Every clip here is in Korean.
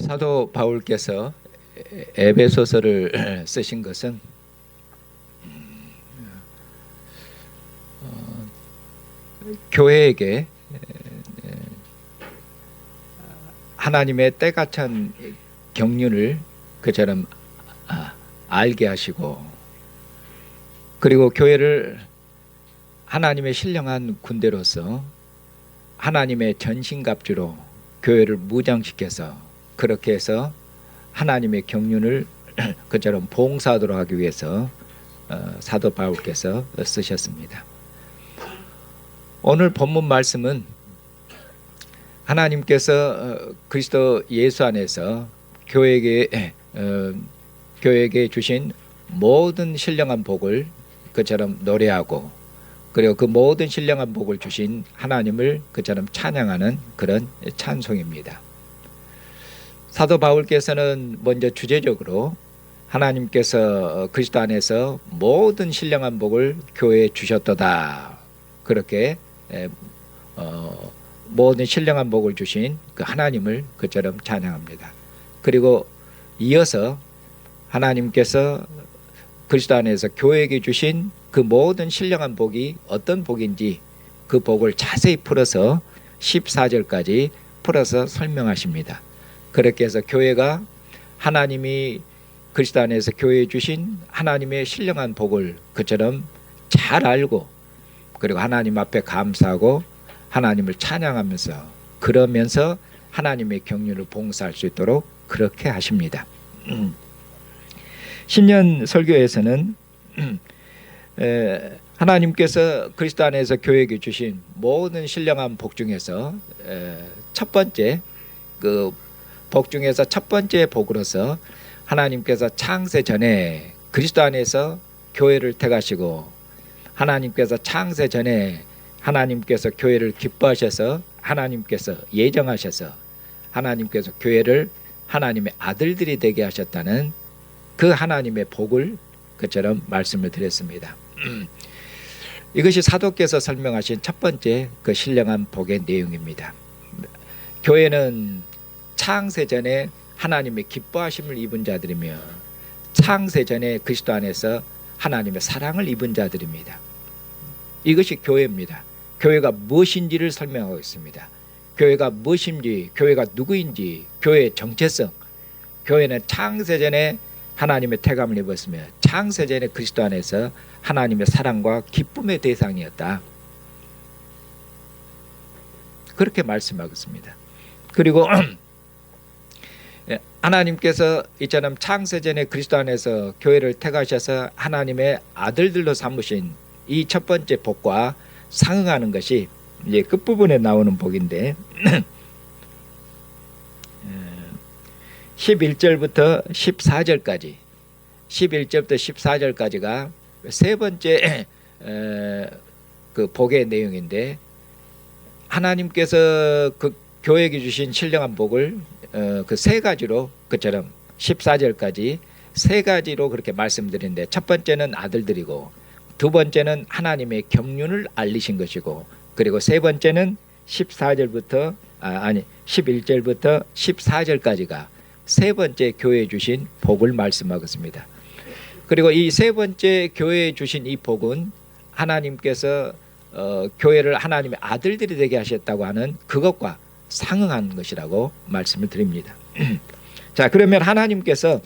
사도 바울께서 에베소서를 쓰신 것은 교회에게 하나님의 때가 찬 경륜을 그처럼 알게 하시고, 그리고 교회를 하나님의 신령한 군대로서 하나님의 전신갑주로 교회를 무장시켜서 그렇게 해서 하나님의 경륜을 그처럼 봉사하도록 하기 위해서 사도 바울께서 쓰셨습니다. 오늘 본문 말씀은 하나님께서 그리스도 예수 안에서 교회에게 주신 모든 신령한 복을 그처럼 노래하고, 그리고 그 모든 신령한 복을 주신 하나님을 그처럼 찬양하는 그런 찬송입니다. 사도 바울께서는 먼저 주제적으로 하나님께서 그리스도 안에서 모든 신령한 복을 교회에 주셨도다, 그렇게 모든 신령한 복을 주신 그 하나님을 그처럼 찬양합니다. 그리고 이어서 하나님께서 그리스도 안에서 교회에게 주신 그 모든 신령한 복이 어떤 복인지 그 복을 자세히 풀어서 14절까지 풀어서 설명하십니다. 그렇게 해서 교회가 하나님이 그리스도 안에서 교회에 주신 하나님의 신령한 복을 그처럼 잘 알고, 그리고 하나님 앞에 감사하고 하나님을 찬양하면서 그러면서 하나님의 경륜을 봉사할 수 있도록 그렇게 하십니다. 신년 설교에서는 하나님께서 그리스도 안에서 교회에게 주신 모든 신령한 복 중에서 첫 번째, 그 복 중에서 첫 번째 복으로서 하나님께서 창세 전에 그리스도 안에서 교회를 택하시고, 하나님께서 창세 전에 하나님께서 교회를 기뻐하셔서 하나님께서 예정하셔서 하나님께서 교회를 하나님의 아들들이 되게 하셨다는 그 하나님의 복을 그처럼 말씀을 드렸습니다. 이것이 사도께서 설명하신 첫 번째 그 신령한 복의 내용입니다. 교회는 창세 전에 하나님의 기뻐하심을 입은 자들이며 창세 전에 그리스도 안에서 하나님의 사랑을 입은 자들입니다. 이것이 교회입니다. 교회가 무엇인지를 설명하고 있습니다. 교회가 무엇인지, 교회가 누구인지, 교회의 정체성. 교회는 창세 전에 하나님의 택함을 입었으며 창세 전에 그리스도 안에서 하나님의 사랑과 기쁨의 대상이었다, 그렇게 말씀하고 있습니다. 그리고 하나님께서 이처럼 창세 전에 그리스도 안에서 교회를 택하셔서 하나님의 아들들로 삼으신 이 첫 번째 복과 상응하는 것이 이제 끝부분에 나오는 복인데 11절부터 14절까지 11절부터 14절까지가 세 번째 그 복의 내용인데, 하나님께서 그 교회에게 주신 신령한 복을 그 세 가지로 그처럼 14절까지 세 가지로 그렇게 말씀드리는데, 첫 번째는 아들들이고, 두 번째는 하나님의 경륜을 알리신 것이고, 그리고 세 번째는 11절부터 14절까지가 세 번째 교회에 주신 복을 말씀하고 있습니다. 그리고 이 세 번째 교회에 주신 이 복은 하나님께서 교회를 하나님의 아들들이 되게 하셨다고 하는 그것과 상응하는 것이라고 말씀을 드립니다. 자, 그러면 하나님께서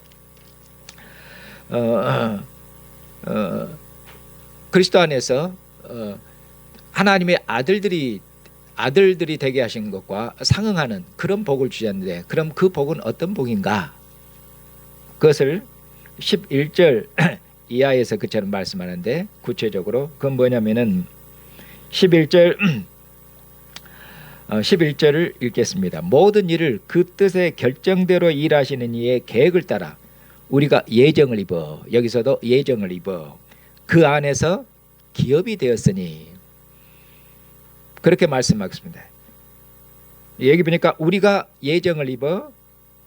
그리스도 안에서 하나님의 아들들이 되게 하신 것과 상응하는 그런 복을 주셨는데, 그럼 그 복은 어떤 복인가? 그것을 11절 이하에서 그처럼 말씀하는데, 구체적으로 그건 뭐냐면은 11절을 읽겠습니다. 모든 일을 그 뜻의 결정대로 일하시는 이의 계획을 따라 우리가 예정을 입어, 여기서도 예정을 입어 그 안에서 기업이 되었으니, 그렇게 말씀하겠습니다. 여기 보니까 우리가 예정을 입어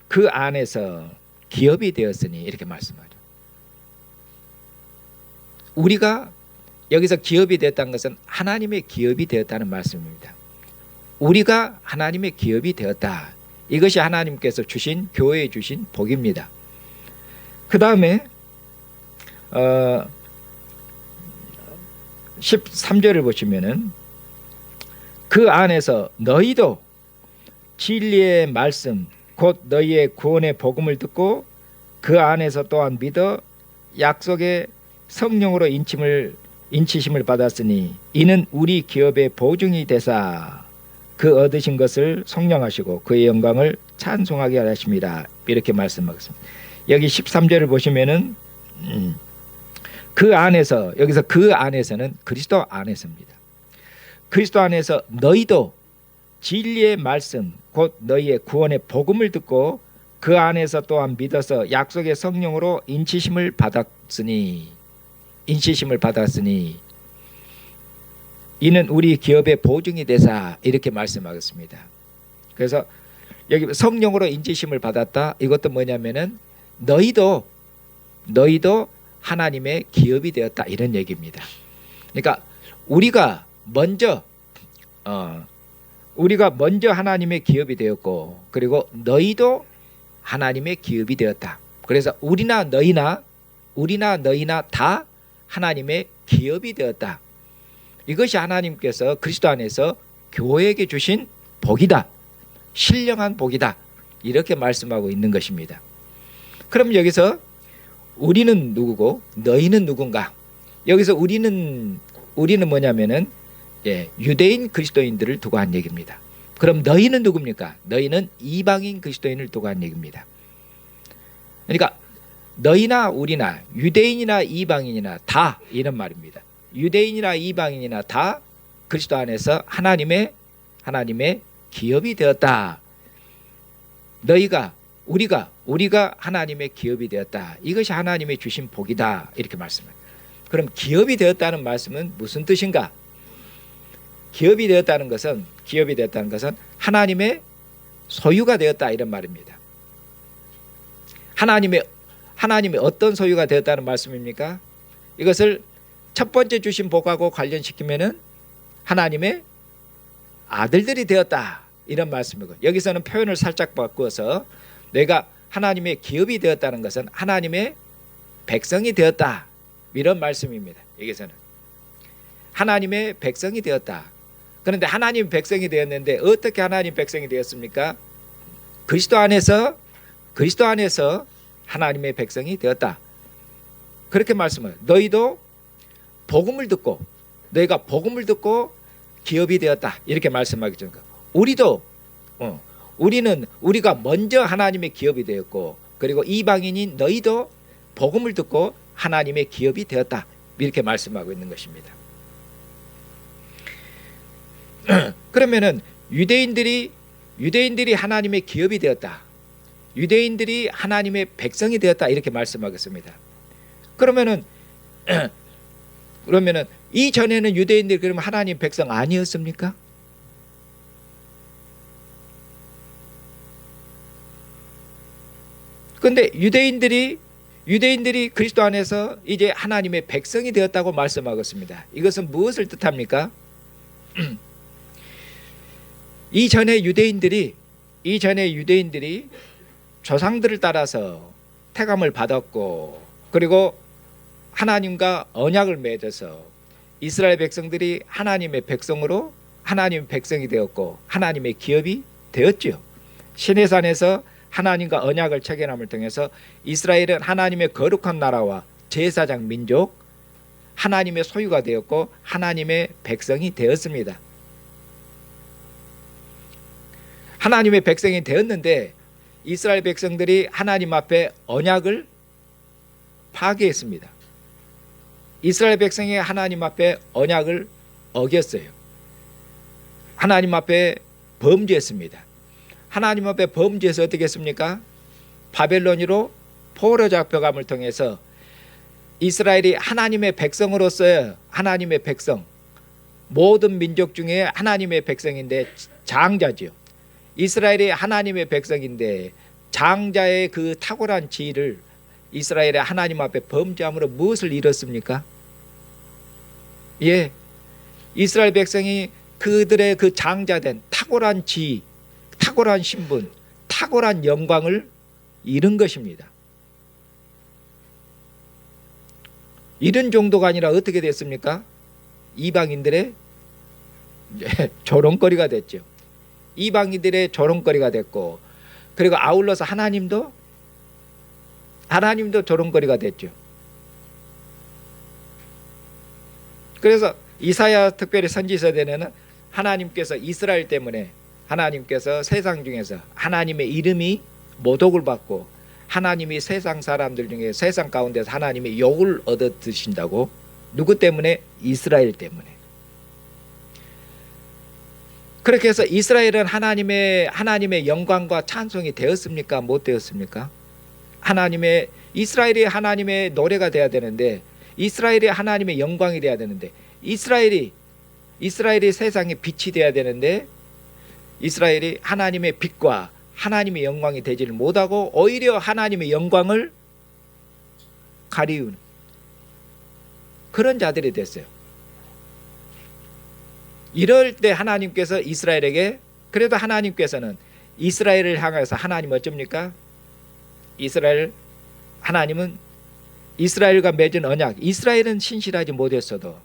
그 안에서 기업이 되었으니, 이렇게 말씀하죠. 우리가 여기서 기업이 되었다는 것은 하나님의 기업이 되었다는 말씀입니다. 우리가 하나님의 기업이 되었다, 이것이 하나님께서 주신 교회에 주신 복입니다. 그 다음에 13절을 보시면은 그 안에서 너희도 진리의 말씀 곧 너희의 구원의 복음을 듣고 그 안에서 또한 믿어 약속의 성령으로 인치심을 받았으니 이는 우리 기업의 보증이 되사 그 얻으신 것을 성령하시고 그의 영광을 찬송하게 하십니다. 이렇게 말씀하겠습니다. 여기 13절을 보시면은 그 안에서, 여기서 그 안에서는 그리스도 안에서입니다. 그리스도 안에서 너희도 진리의 말씀 곧 너희의 구원의 복음을 듣고 그 안에서 또한 믿어서 약속의 성령으로 인치심을 받았으니 이는 우리 기업의 보증이 되사 이렇게 말씀하겠습니다. 그래서 여기 성령으로 인치심을 받았다, 이것도 뭐냐면은 너희도 하나님의 기업이 되었다, 이런 얘기입니다. 그러니까 우리가 먼저 하나님의 기업이 되었고, 그리고 너희도 하나님의 기업이 되었다. 그래서 우리나 너희나 다 하나님의 기업이 되었다. 이것이 하나님께서 그리스도 안에서 교회에게 주신 복이다, 신령한 복이다, 이렇게 말씀하고 있는 것입니다. 그럼 여기서 우리는 누구고 너희는 누군가? 여기서 우리는 뭐냐면은 유대인 그리스도인들을 두고 한 얘기입니다. 그럼 너희는 누굽니까? 너희는 이방인 그리스도인을 두고 한 얘기입니다. 그러니까 너희나 우리나 유대인이나 이방인이나 다 이런 말입니다. 유대인이나 이방인이나 다 그리스도 안에서 하나님의 기업이 되었다. 우리가 하나님의 기업이 되었다. 이것이 하나님의 주신 복이다, 이렇게 말씀합니다. 그럼 기업이 되었다는 말씀은 무슨 뜻인가? 기업이 되었다는 것은 하나님의 소유가 되었다, 이런 말입니다. 하나님의 어떤 소유가 되었다는 말씀입니까? 이것을 첫 번째 주신 복하고 관련시키면은 하나님의 아들들이 되었다, 이런 말씀이고, 여기서는 표현을 살짝 바꾸어서 내가 하나님의 기업이 되었다는 것은 하나님의 백성이 되었다, 이런 말씀입니다. 여기서는 하나님의 백성이 되었다. 그런데 하나님 백성이 되었는데 어떻게 하나님 백성이 되었습니까? 그리스도 안에서 하나님의 백성이 되었다, 그렇게 말씀을. 너희가 복음을 듣고 기업이 되었다, 이렇게 말씀하겠죠. 우리가 먼저 하나님의 기업이 되었고, 그리고 이방인인 너희도 복음을 듣고 하나님의 기업이 되었다, 이렇게 말씀하고 있는 것입니다. 그러면은 유대인들이 하나님의 기업이 되었다, 유대인들이 하나님의 백성이 되었다, 이렇게 말씀하겠습니다. 그러면은 이전에는 유대인들이 그러면 하나님 백성 아니었습니까? 그런데 유대인들이 그리스도 안에서 이제 하나님의 백성이 되었다고 말씀하겠습니다. 이것은 무엇을 뜻합니까? 이전에 유대인들이 조상들을 따라서 태감을 받았고, 그리고 하나님과 언약을 맺어서 이스라엘 백성들이 하나님의 백성으로 하나님의 백성이 되었고 하나님의 기업이 되었죠. 시내산에서 하나님과 언약을 체결함을 통해서 이스라엘은 하나님의 거룩한 나라와 제사장 민족, 하나님의 소유가 되었고 하나님의 백성이 되었습니다. 하나님의 백성이 되었는데 이스라엘 백성들이 하나님 앞에 언약을 파괴했습니다. 이스라엘 백성이 하나님 앞에 언약을 어겼어요. 하나님 앞에 범죄했습니다. 하나님 앞에 범죄해서 어떻게 했습니까? 바벨론으로 포로 잡혀감을 통해서 이스라엘이 하나님의 백성으로서의 하나님의 백성, 모든 민족 중에 하나님의 백성인데 장자지요. 이스라엘이 하나님의 백성인데 장자의 그 탁월한 지위를 이스라엘의 하나님 앞에 범죄함으로 무엇을 잃었습니까? 이스라엘 백성이 그들의 그 장자된 탁월한 지위, 탁월한 신분, 탁월한 영광을 잃은 것입니다. 이런 정도가 아니라 어떻게 됐습니까? 이방인들의 조롱거리가 됐죠. 이방인들의 조롱거리가 됐고, 그리고 아울러서 하나님도 조롱거리가 됐죠. 그래서 이사야 특별히 선지서에는 하나님께서 이스라엘 때문에 하나님께서 세상 중에서 하나님의 이름이 모독을 받고 하나님이 세상 사람들 중에 세상 가운데서 하나님의 욕을 얻어 드신다고. 누구 때문에? 이스라엘 때문에. 그렇게 해서 이스라엘은 하나님의 영광과 찬송이 되었습니까? 못 되었습니까? 이스라엘이 하나님의 노래가 돼야 되는데, 이스라엘이 하나님의 영광이 돼야 되는데, 이스라엘이 세상의 빛이 돼야 되는데, 이스라엘이 하나님의 빛과 하나님의 영광이 되지를 못하고 오히려 하나님의 영광을 가리우는 그런 자들이 됐어요. 이럴 때 하나님께서 이스라엘에게, 그래도 하나님께서는 이스라엘을 향해서 하나님 어쩝니까? 하나님은 이스라엘과 맺은 언약, 이스라엘은 신실하지 못했어도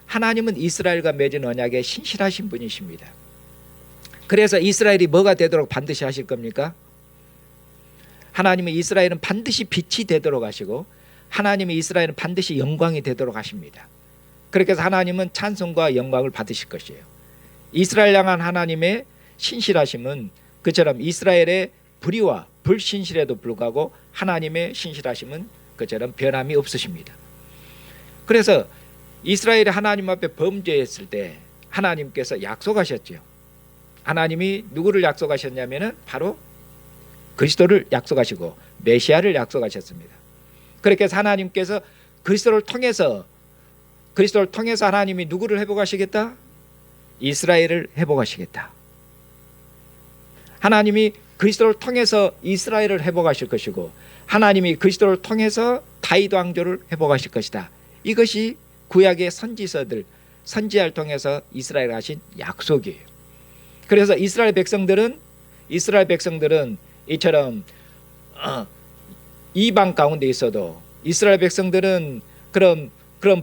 하나님은 이스라엘과 맺은 언약에 신실하신 분이십니다. 그래서 이스라엘이 뭐가 되도록 반드시 하실 겁니까? 하나님은 이스라엘은 반드시 빛이 되도록 하시고, 하나님의 이스라엘은 반드시 영광이 되도록 하십니다. 그렇게 해서 하나님은 찬송과 영광을 받으실 것이에요. 이스라엘 향한 하나님의 신실하심은 그처럼 이스라엘의 불의와 불신실에도 불구하고 하나님의 신실하심은 그처럼 변함이 없으십니다. 그래서 이스라엘이 하나님 앞에 범죄했을 때 하나님께서 약속하셨죠. 하나님이 누구를 약속하셨냐면은 바로 그리스도를 약속하시고 메시아를 약속하셨습니다. 그렇게 해서 하나님께서 그리스도를 통해서 하나님이 누구를 회복하시겠다? 이스라엘을 회복하시겠다. 하나님이 그리스도를 통해서 이스라엘을 회복하실 것이고, 하나님이 그리스도를 통해서 다윗 왕조를 회복하실 것이다. 이것이 구약의 선지자를 통해서 이스라엘 하신 약속이에요. 그래서 이스라엘 백성들은 이처럼 이방 가운데 있어도 이스라엘 백성들은 그런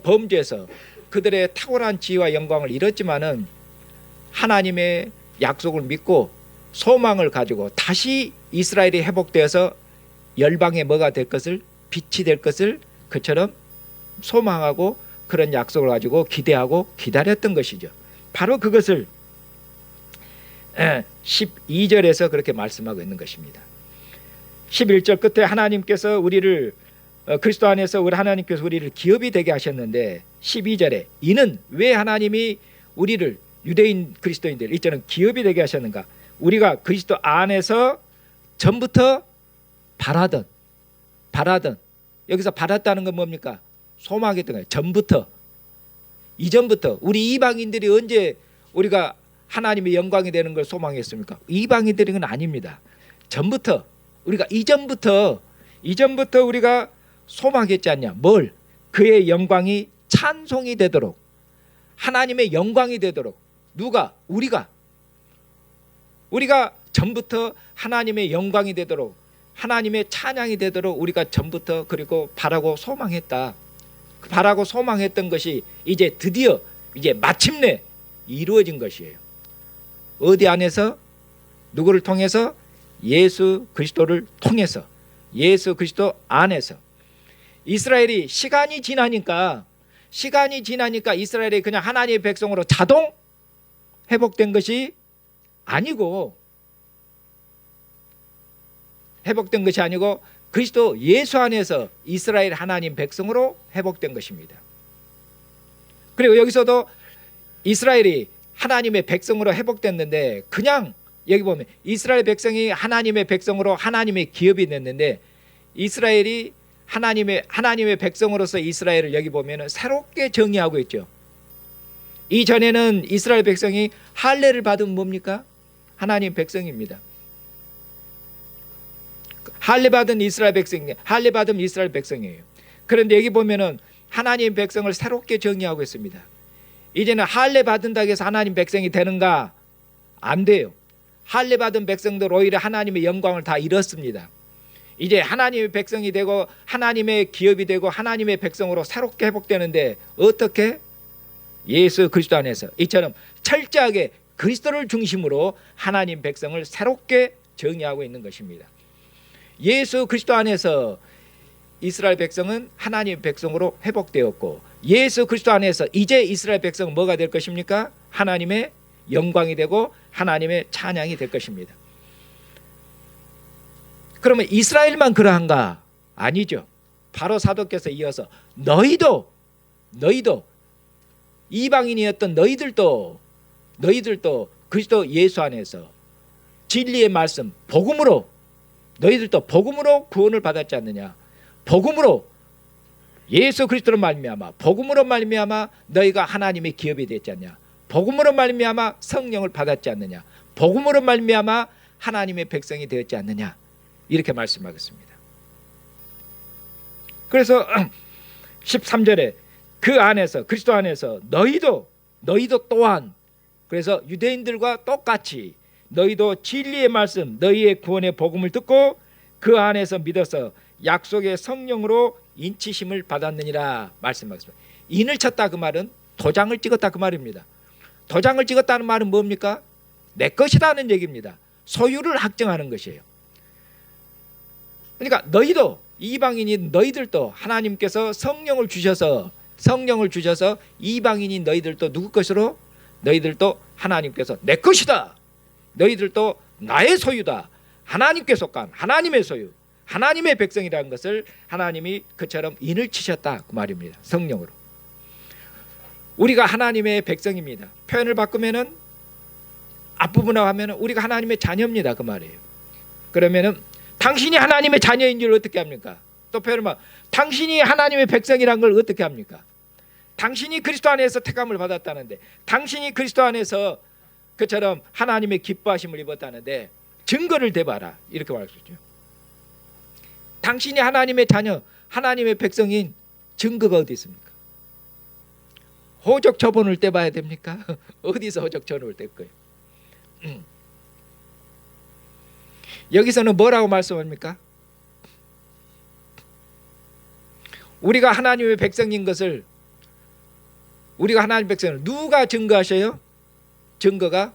범죄에서 그들의 탁월한 지혜와 영광을 잃었지만은 하나님의 약속을 믿고 소망을 가지고 다시 이스라엘이 회복되어서 열방에 뭐가 될 것을, 빛이 될 것을 그처럼 소망하고 그런 약속을 가지고 기대하고 기다렸던 것이죠. 바로 그것을 12절에서 그렇게 말씀하고 있는 것입니다. 11절 끝에 하나님께서 우리를 그리스도 안에서 하나님께서 우리를 기업이 되게 하셨는데, 12절에 이는 왜 하나님이 우리를 유대인 그리스도인들 이제는 기업이 되게 하셨는가? 우리가 그리스도 안에서 전부터 바라던 여기서 바랐다는 건 뭡니까? 소망했던 거예요. 전부터, 이전부터. 우리 이방인들이 언제 우리가 하나님의 영광이 되는 걸 소망했습니까? 이방인들인 건 아닙니다. 전부터, 우리가 이전부터 우리가 소망했지 않냐? 뭘? 그의 영광이 찬송이 되도록, 하나님의 영광이 되도록. 누가? 우리가 전부터 하나님의 영광이 되도록, 하나님의 찬양이 되도록 우리가 전부터 그리고 바라고 소망했다. 바라고 소망했던 것이 이제 드디어 마침내 이루어진 것이에요. 어디 안에서? 누구를 통해서? 예수 그리스도를 통해서, 예수 그리스도 안에서. 이스라엘이 시간이 지나니까 이스라엘이 그냥 하나님의 백성으로 자동 회복된 것이 아니고 그리스도 예수 안에서 이스라엘 하나님 백성으로 회복된 것입니다. 그리고 여기서도 이스라엘이 하나님의 백성으로 회복됐는데, 그냥 여기 보면 이스라엘 백성이 하나님의 백성으로 하나님의 기업이 됐는데, 이스라엘이 하나님의 백성으로서 이스라엘을 여기 보면 새롭게 정의하고 있죠. 이전에는 이스라엘 백성이 할례를 받으면 뭡니까? 하나님 백성입니다. 할례 받은 이스라엘 백성이에요. 그런데 여기 보면은 하나님 백성을 새롭게 정의하고 있습니다. 이제는 할례 받는다고 해서 하나님 백성이 되는가? 안 돼요. 할례 받은 백성들 오히려 하나님의 영광을 다 잃었습니다. 이제 하나님의 백성이 되고 하나님의 기업이 되고 하나님의 백성으로 새롭게 회복되는데 어떻게? 예수 그리스도 안에서 이처럼 철저하게 그리스도를 중심으로 하나님 백성을 새롭게 정의하고 있는 것입니다. 예수 그리스도 안에서 이스라엘 백성은 하나님 백성으로 회복되었고 예수 그리스도 안에서 이제 이스라엘 백성은 뭐가 될 것입니까? 하나님의 영광이 되고 하나님의 찬양이 될 것입니다. 그러면 이스라엘만 그러한가? 아니죠. 바로 사도께서 이어서 너희도 이방인이었던 너희들도 그리스도 예수 안에서 진리의 말씀 복음으로 너희들도 복음으로 구원을 받았지 않느냐. 복음으로 예수 그리스도로 말미암아 복음으로 말미암아 너희가 하나님의 기업이 됐지 않냐. 복음으로 말미암아 성령을 받았지 않느냐. 복음으로 말미암아 하나님의 백성이 되었지 않느냐. 이렇게 말씀하겠습니다. 그래서 13절에 그 안에서 그리스도 안에서 너희도 또한 그래서 유대인들과 똑같이 너희도 진리의 말씀 너희의 구원의 복음을 듣고 그 안에서 믿어서 약속의 성령으로 인치심을 받았느니라 말씀하셨습니다. 인을 쳤다 그 말은 도장을 찍었다 그 말입니다. 도장을 찍었다는 말은 뭡니까? 내 것이라는 얘기입니다. 소유를 확정하는 것이에요. 그러니까 너희도 이방인인 너희들도 하나님께서 성령을 주셔서 이방인인 너희들도 누구 것으로? 너희들도 하나님께서 내 것이다. 너희들도 나의 소유다. 하나님께 속한 하나님의 소유 하나님의 백성이라는 것을 하나님이 그처럼 인을 치셨다 그 말입니다. 성령으로. 우리가 하나님의 백성입니다. 표현을 바꾸면은 앞부분에 하면은 우리가 하나님의 자녀입니다 그 말이에요. 그러면은 당신이 하나님의 자녀인 줄 어떻게 합니까? 또 표현을 막 당신이 하나님의 백성이란 걸 어떻게 합니까? 당신이 그리스도 안에서 택함을 받았다는데 당신이 그리스도 안에서 그처럼 하나님의 기뻐하심을 입었다는데 증거를 대봐라 이렇게 말했죠. 당신이 하나님의 자녀 하나님의 백성인 증거가 어디 있습니까? 호적 처분을 떼봐야 됩니까? 어디서 호적 처분을 뗄 거예요? 여기서는 뭐라고 말씀합니까? 우리가 하나님의 백성인 것을 우리가 하나님의 백성을 누가 증거하셔요? 증거가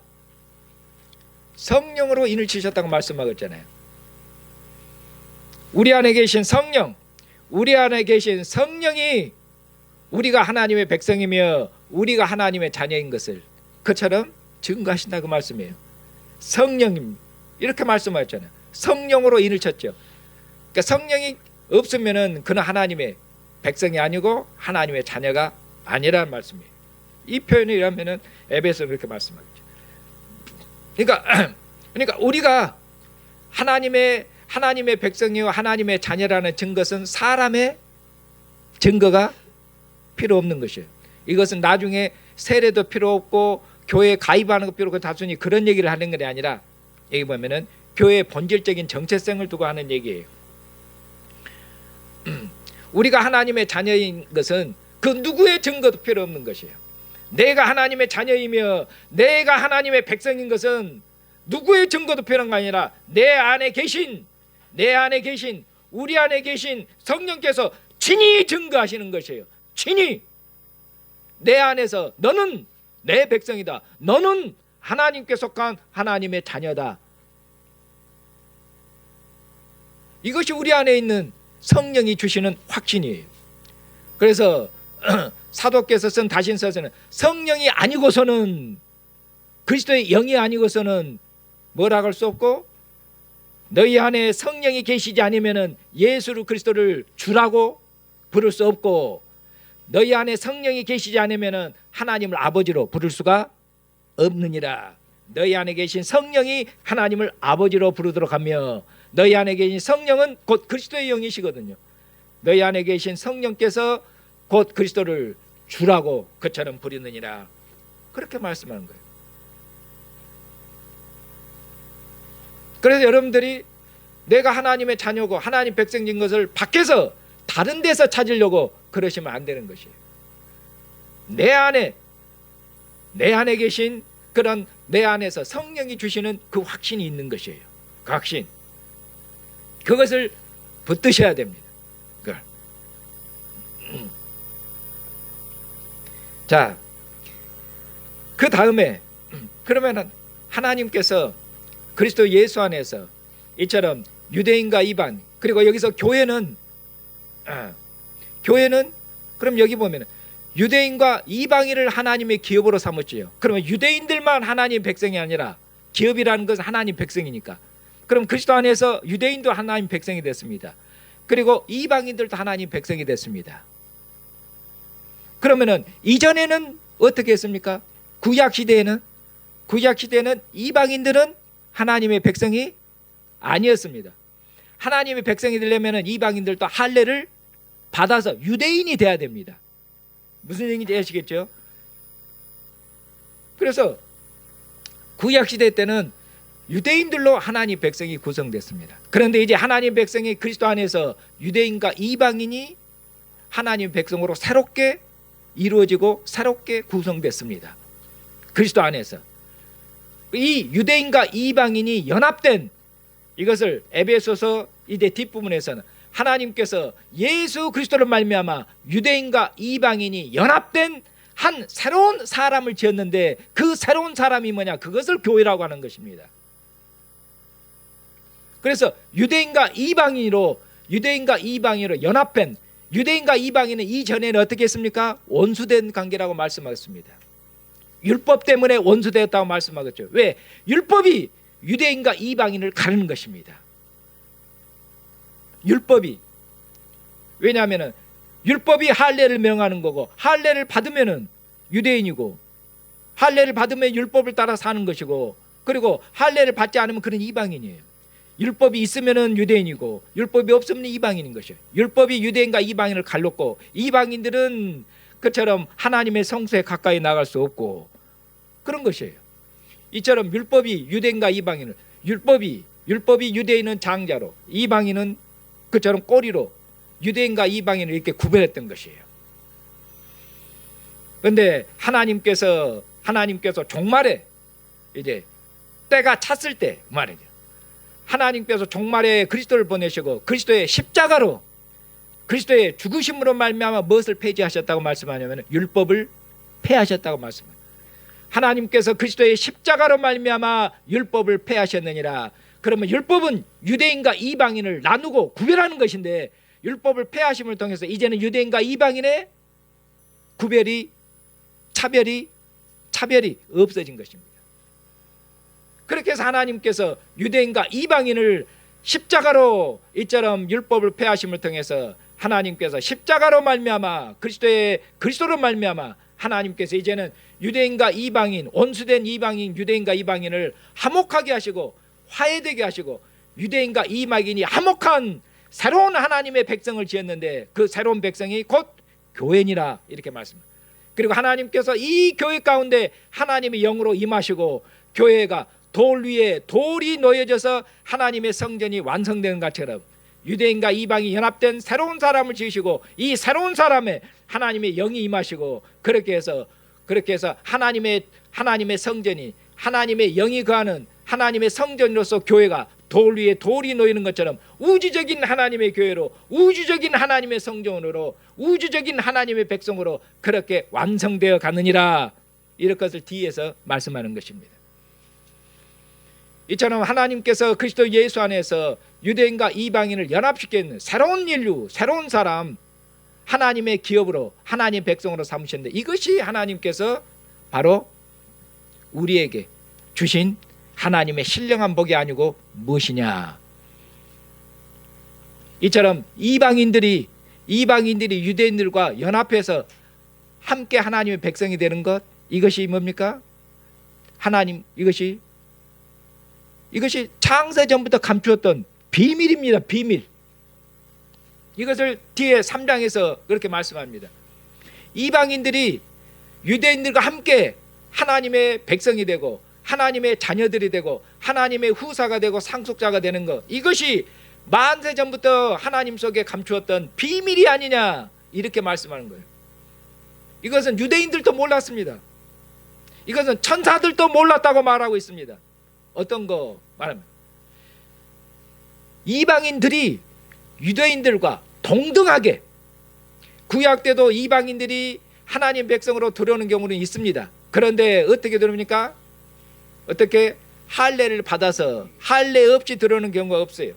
성령으로 인을 치셨다고 말씀하고 있잖아요. 우리 안에 계신 성령 우리 안에 계신 성령이 우리가 하나님의 백성이며 우리가 하나님의 자녀인 것을 그처럼 증거하신다 그 말씀이에요. 성령님 이렇게 말씀하셨잖아요. 성령으로 인을 쳤죠. 그러니까 성령이 없으면은 그는 하나님의 백성이 아니고 하나님의 자녀가 아니라는 말씀이에요. 이 표현이라면은 에베소서 그렇게 말씀하죠. 그러니까 우리가 하나님의 백성이요 하나님의 자녀라는 증거는 사람의 증거가 필요 없는 것이에요. 이것은 나중에 세례도 필요 없고 교회에 가입하는 거 필요 없고 단순히 그런 얘기를 하는 게 아니라 여기 보면은 교회의 본질적인 정체성을 두고 하는 얘기예요. 우리가 하나님의 자녀인 것은 그 누구의 증거도 필요 없는 것이에요. 내가 하나님의 자녀이며 내가 하나님의 백성인 것은 누구의 증거도 필요한 게 아니라 내 안에 계신 우리 안에 계신 성령께서 친히 증거하시는 것이에요. 친히 내 안에서 너는 내 백성이다. 너는 하나님께 속한 하나님의 자녀다. 이것이 우리 안에 있는 성령이 주시는 확신이에요. 그래서 사도께서 쓴 다신서에서는 성령이 아니고서는 그리스도의 영이 아니고서는 뭐라고 할 수 없고 너희 안에 성령이 계시지 않으면 예수를 그리스도를 주라고 부를 수 없고 너희 안에 성령이 계시지 않으면 하나님을 아버지로 부를 수가 없느니라. 너희 안에 계신 성령이 하나님을 아버지로 부르도록 하며 너희 안에 계신 성령은 곧 그리스도의 영이시거든요. 너희 안에 계신 성령께서 곧 그리스도를 주라고 그처럼 부르느니라. 그렇게 말씀하는 거예요. 그래서 여러분들이 내가 하나님의 자녀고 하나님 백성인 것을 밖에서 다른 데서 찾으려고 그러시면 안 되는 것이에요. 내 안에 계신 그런 내 안에서 성령이 주시는 그 확신이 있는 것이에요. 그 확신, 그것을 붙드셔야 됩니다. 그걸. 자, 그 다음에 그러면은 하나님께서 그리스도 예수 안에서 이처럼 유대인과 이방, 그리고 여기서 교회는 그럼 여기 보면 유대인과 이방인을 하나님의 기업으로 삼았지요. 그러면 유대인들만 하나님 백성이 아니라, 기업이라는 것은 하나님 백성이니까, 그럼 그리스도 안에서 유대인도 하나님 백성이 됐습니다. 그리고 이방인들도 하나님 백성이 됐습니다. 그러면은 이전에는 어떻게 했습니까? 구약 시대에는 이방인들은 하나님의 백성이 아니었습니다. 하나님의 백성이 되려면 이방인들도 할례를 받아서 유대인이 돼야 됩니다. 무슨 얘기인지 아시겠죠? 그래서 구약 시대 때는 유대인들로 하나님 백성이 구성됐습니다. 그런데 이제 하나님 백성이 그리스도 안에서 유대인과 이방인이 하나님 백성으로 새롭게 이루어지고 새롭게 구성됐습니다. 그리스도 안에서 이 유대인과 이방인이 연합된 이것을 에베소서 이제 뒷부분에서는 하나님께서 예수 그리스도를 말미암아 유대인과 이방인이 연합된 한 새로운 사람을 지었는데, 그 새로운 사람이 뭐냐? 그것을 교회라고 하는 것입니다. 그래서 유대인과 이방인으로 연합된, 유대인과 이방인은 이전에는 어떻게 했습니까? 원수된 관계라고 말씀하셨습니다. 율법 때문에 원수되었다고 말씀하겠죠. 왜? 율법이 유대인과 이방인을 가르는 것입니다. 율법이. 왜냐하면 율법이 할례를 명하는 거고, 할례를 받으면은 유대인이고, 할례를 받으면 율법을 따라 사는 것이고, 그리고 할례를 받지 않으면 그런 이방인이에요. 율법이 있으면은 유대인이고, 율법이 없으면 이방인인 것이에요. 율법이 유대인과 이방인을 갈랐고, 이방인들은 그처럼 하나님의 성소에 가까이 나갈 수 없고, 그런 것이에요. 이처럼 율법이 유대인과 이방인을, 율법이 유대인은 장자로, 이방인은 그처럼 꼬리로 유대인과 이방인을 이렇게 구별했던 것이에요. 그런데 하나님께서 종말에 이제 때가 찼을 때 말이죠. 하나님께서 종말에 그리스도를 보내시고 그리스도의 십자가로, 그리스도의 죽으심으로 말미암아 무엇을 폐지하셨다고 말씀하냐면 율법을 폐하셨다고 말씀합니다. 하나님께서 그리스도의 십자가로 말미암아 율법을 폐하셨느니라. 그러면 율법은 유대인과 이방인을 나누고 구별하는 것인데, 율법을 폐하심을 통해서 이제는 유대인과 이방인의 구별이, 차별이 없어진 것입니다. 그렇게 해서 하나님께서 유대인과 이방인을 십자가로, 이처럼 율법을 폐하심을 통해서 하나님께서 십자가로 말미암아 그리스도로 말미암아 하나님께서 이제는 유대인과 이방인, 원수된 이방인, 유대인과 이방인을 화목하게 하시고 화해되게 하시고, 유대인과 이방인이 화목한 새로운 하나님의 백성을 지었는데, 그 새로운 백성이 곧 교회니라, 이렇게 말씀합니다. 그리고 하나님께서 이 교회 가운데 하나님의 영으로 임하시고, 교회가 돌 위에 돌이 놓여져서 하나님의 성전이 완성되는 것처럼 유대인과 이방이 연합된 새로운 사람을 지으시고, 이 새로운 사람에 하나님의 영이 임하시고, 그렇게 해서 하나님의 성전이, 하나님의 영이 거하는 하나님의 성전으로서 교회가 돌 위에 돌이 놓이는 것처럼 우주적인 하나님의 교회로, 우주적인 하나님의 성전으로, 우주적인 하나님의 백성으로 그렇게 완성되어 가느니라, 이런 것을 뒤에서 말씀하는 것입니다. 이처럼 하나님께서 그리스도 예수 안에서 유대인과 이방인을 연합시키는 새로운 인류, 새로운 사람, 하나님의 기업으로, 하나님의 백성으로 삼으셨는데, 이것이 하나님께서 바로 우리에게 주신 하나님의 신령한 복이 아니고 무엇이냐? 이처럼 이방인들이 유대인들과 연합해서 함께 하나님의 백성이 되는 것, 이것이 뭡니까? 이것이 창세 전부터 감추었던 비밀입니다. 비밀. 이것을 뒤에 3장에서 그렇게 말씀합니다. 이방인들이 유대인들과 함께 하나님의 백성이 되고, 하나님의 자녀들이 되고, 하나님의 후사가 되고 상속자가 되는 것, 이것이 만세 전부터 하나님 속에 감추었던 비밀이 아니냐, 이렇게 말씀하는 거예요. 이것은 유대인들도 몰랐습니다. 이것은 천사들도 몰랐다고 말하고 있습니다. 어떤 거 말하면 이방인들이 유대인들과 동등하게, 구약 때도 이방인들이 하나님 백성으로 들어오는 경우는 있습니다. 그런데 어떻게 들어옵니까? 어떻게 할례를 받아서 할례 없이 들어오는 경우가 없어요.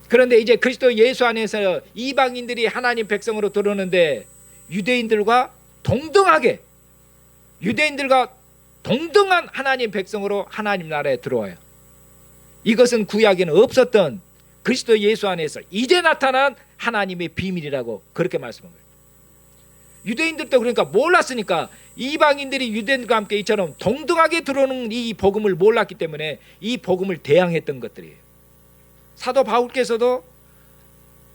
그런데 이제 그리스도 예수 안에서 이방인들이 하나님 백성으로 들어오는데 유대인들과 동등하게, 유대인들과 동등한 하나님 백성으로 하나님 나라에 들어와요. 이것은 구약에는 없었던 그리스도 예수 안에서 이제 나타난 하나님의 비밀이라고 그렇게 말씀한 거예요. 유대인들도 그러니까 몰랐으니까, 이방인들이 유대인들과 함께 이처럼 동등하게 들어오는 이 복음을 몰랐기 때문에 이 복음을 대항했던 것들이에요. 사도 바울께서도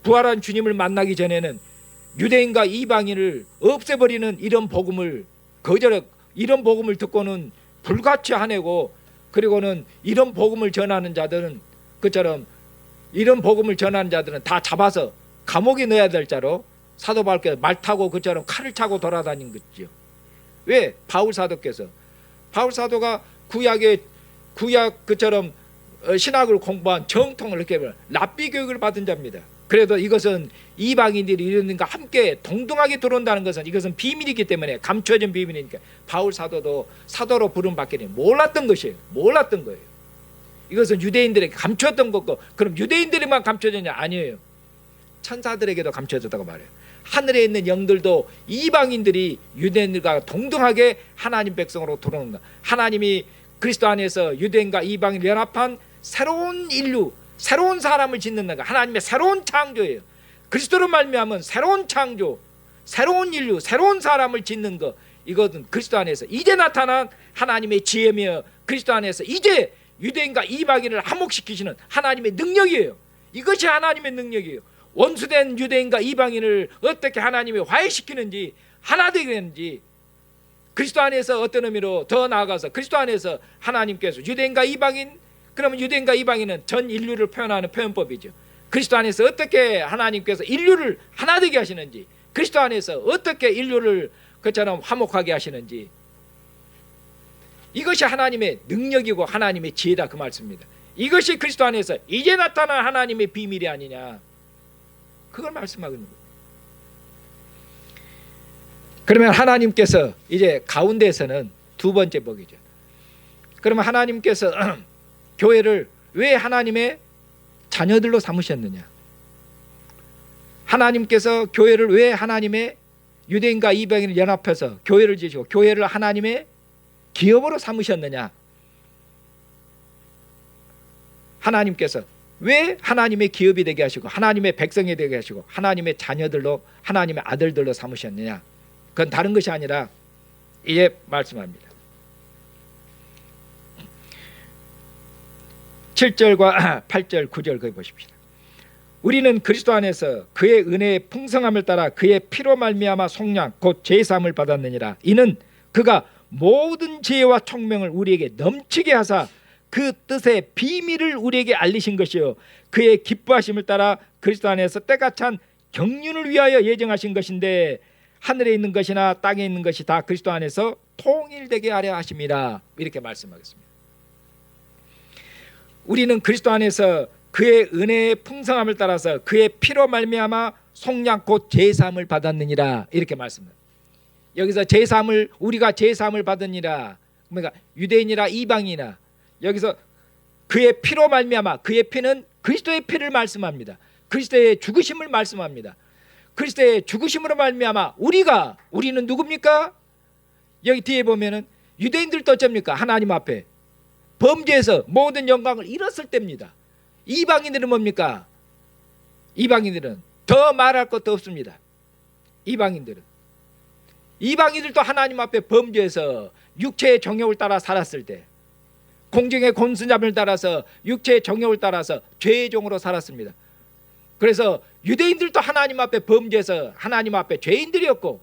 부활한 주님을 만나기 전에는 유대인과 이방인을 없애버리는 이런 복음을 이런 복음을 듣고는 불같이 화내고, 그리고는 이런 복음을 전하는 자들은 그처럼 이런 복음을 전하는 자들은 다 잡아서 감옥에 넣어야 될 자로 사도 바울께서 말 타고 그처럼 칼을 차고 돌아다닌 거죠. 왜? 바울 사도가 구약 그처럼 신학을 공부한 정통을 이렇게 랍비 교육을 받은 자입니다. 그래도 이것은 이방인들이 이런가 함께 동등하게 들어온다는 것은 이것은 비밀이기 때문에, 감춰진 비밀이니까 바울 사도도 사도로 부름 받기 전에 몰랐던 것이에요. 몰랐던 거예요. 이것은 유대인들에게 감춰졌던 거고, 그럼 유대인들에만 감춰졌냐? 아니에요. 천사들에게도 감춰졌다고 말해요. 하늘에 있는 영들도 이방인들이 유대인들과 동등하게 하나님 백성으로 들어오는 것, 하나님이 그리스도 안에서 유대인과 이방인을 연합한 새로운 인류, 새로운 사람을 짓는 것, 하나님의 새로운 창조예요. 그리스도로 말미암은 새로운 창조, 새로운 인류, 새로운 사람을 짓는 것, 이것은 그리스도 안에서 이제 나타난 하나님의 지혜며 그리스도 안에서 이제 유대인과 이방인을 화목시키시는 하나님의 능력이에요. 이것이 하나님의 능력이에요. 원수된 유대인과 이방인을 어떻게 하나님이 화해시키는지, 하나 되게 하는지, 그리스도 안에서 어떤 의미로 더 나아가서 그리스도 안에서 하나님께서 유대인과 이방인, 그러면 유대인과 이방인은 전 인류를 표현하는 표현법이죠. 그리스도 안에서 어떻게 하나님께서 인류를 하나 되게 하시는지, 그리스도 안에서 어떻게 인류를 그처럼 화목하게 하시는지, 이것이 하나님의 능력이고 하나님의 지혜다, 그 말씀입니다. 이것이 그리스도 안에서 이제 나타난 하나님의 비밀이 아니냐, 그걸 말씀하고 있는 거예요. 그러면 하나님께서 이제 가운데에서는 두 번째 복이죠. 그러면 하나님께서 교회를 왜 하나님의 자녀들로 삼으셨느냐? 하나님께서 교회를 왜 하나님의 유대인과 이방인을 연합해서 교회를 지으시고 교회를 하나님의 기업으로 삼으셨느냐? 하나님께서 왜 하나님의 기업이 되게 하시고 하나님의 백성이 되게 하시고 하나님의 자녀들로, 하나님의 아들들로 삼으셨느냐? 그건 다른 것이 아니라 이제 말씀합니다. 7절과 8절 9절 거기 보십시다. 우리는 그리스도 안에서 그의 은혜의 풍성함을 따라 그의 피로 말미암아 속량 곧 제사함을 받았느니라. 이는 그가 모든 지혜와 총명을 우리에게 넘치게 하사 그 뜻의 비밀을 우리에게 알리신 것이요 그의 기뻐하심을 따라 그리스도 안에서 때가 찬 경륜을 위하여 예정하신 것인데 하늘에 있는 것이나 땅에 있는 것이 다 그리스도 안에서 통일되게 하려 하심이라. 이렇게 말씀하겠습니다. 우리는 그리스도 안에서 그의 은혜의 풍성함을 따라서 그의 피로 말미암아 속량 곧 제사함을 받았느니라. 이렇게 말씀합니다. 여기서 제사함을, 우리가 제사함을 받으니라, 그러니까 유대인이라 이방이나, 여기서 그의 피로 말미암아, 그의 피는 그리스도의 피를 말씀합니다. 그리스도의 죽으심을 말씀합니다. 그리스도의 죽으심으로 말미암아 우리는 누굽니까? 여기 뒤에 보면은 유대인들도 어쩝니까? 하나님 앞에 범죄에서 모든 영광을 잃었을 때입니다. 이방인들은 뭡니까? 이방인들은 더 말할 것도 없습니다. 이방인들도 하나님 앞에 범죄해서 육체의 정욕을 따라 살았을 때, 공중의 곤순잡을 따라서 육체의 정욕을 따라서 죄의 종으로 살았습니다. 그래서 유대인들도 하나님 앞에 범죄해서 하나님 앞에 죄인들이었고,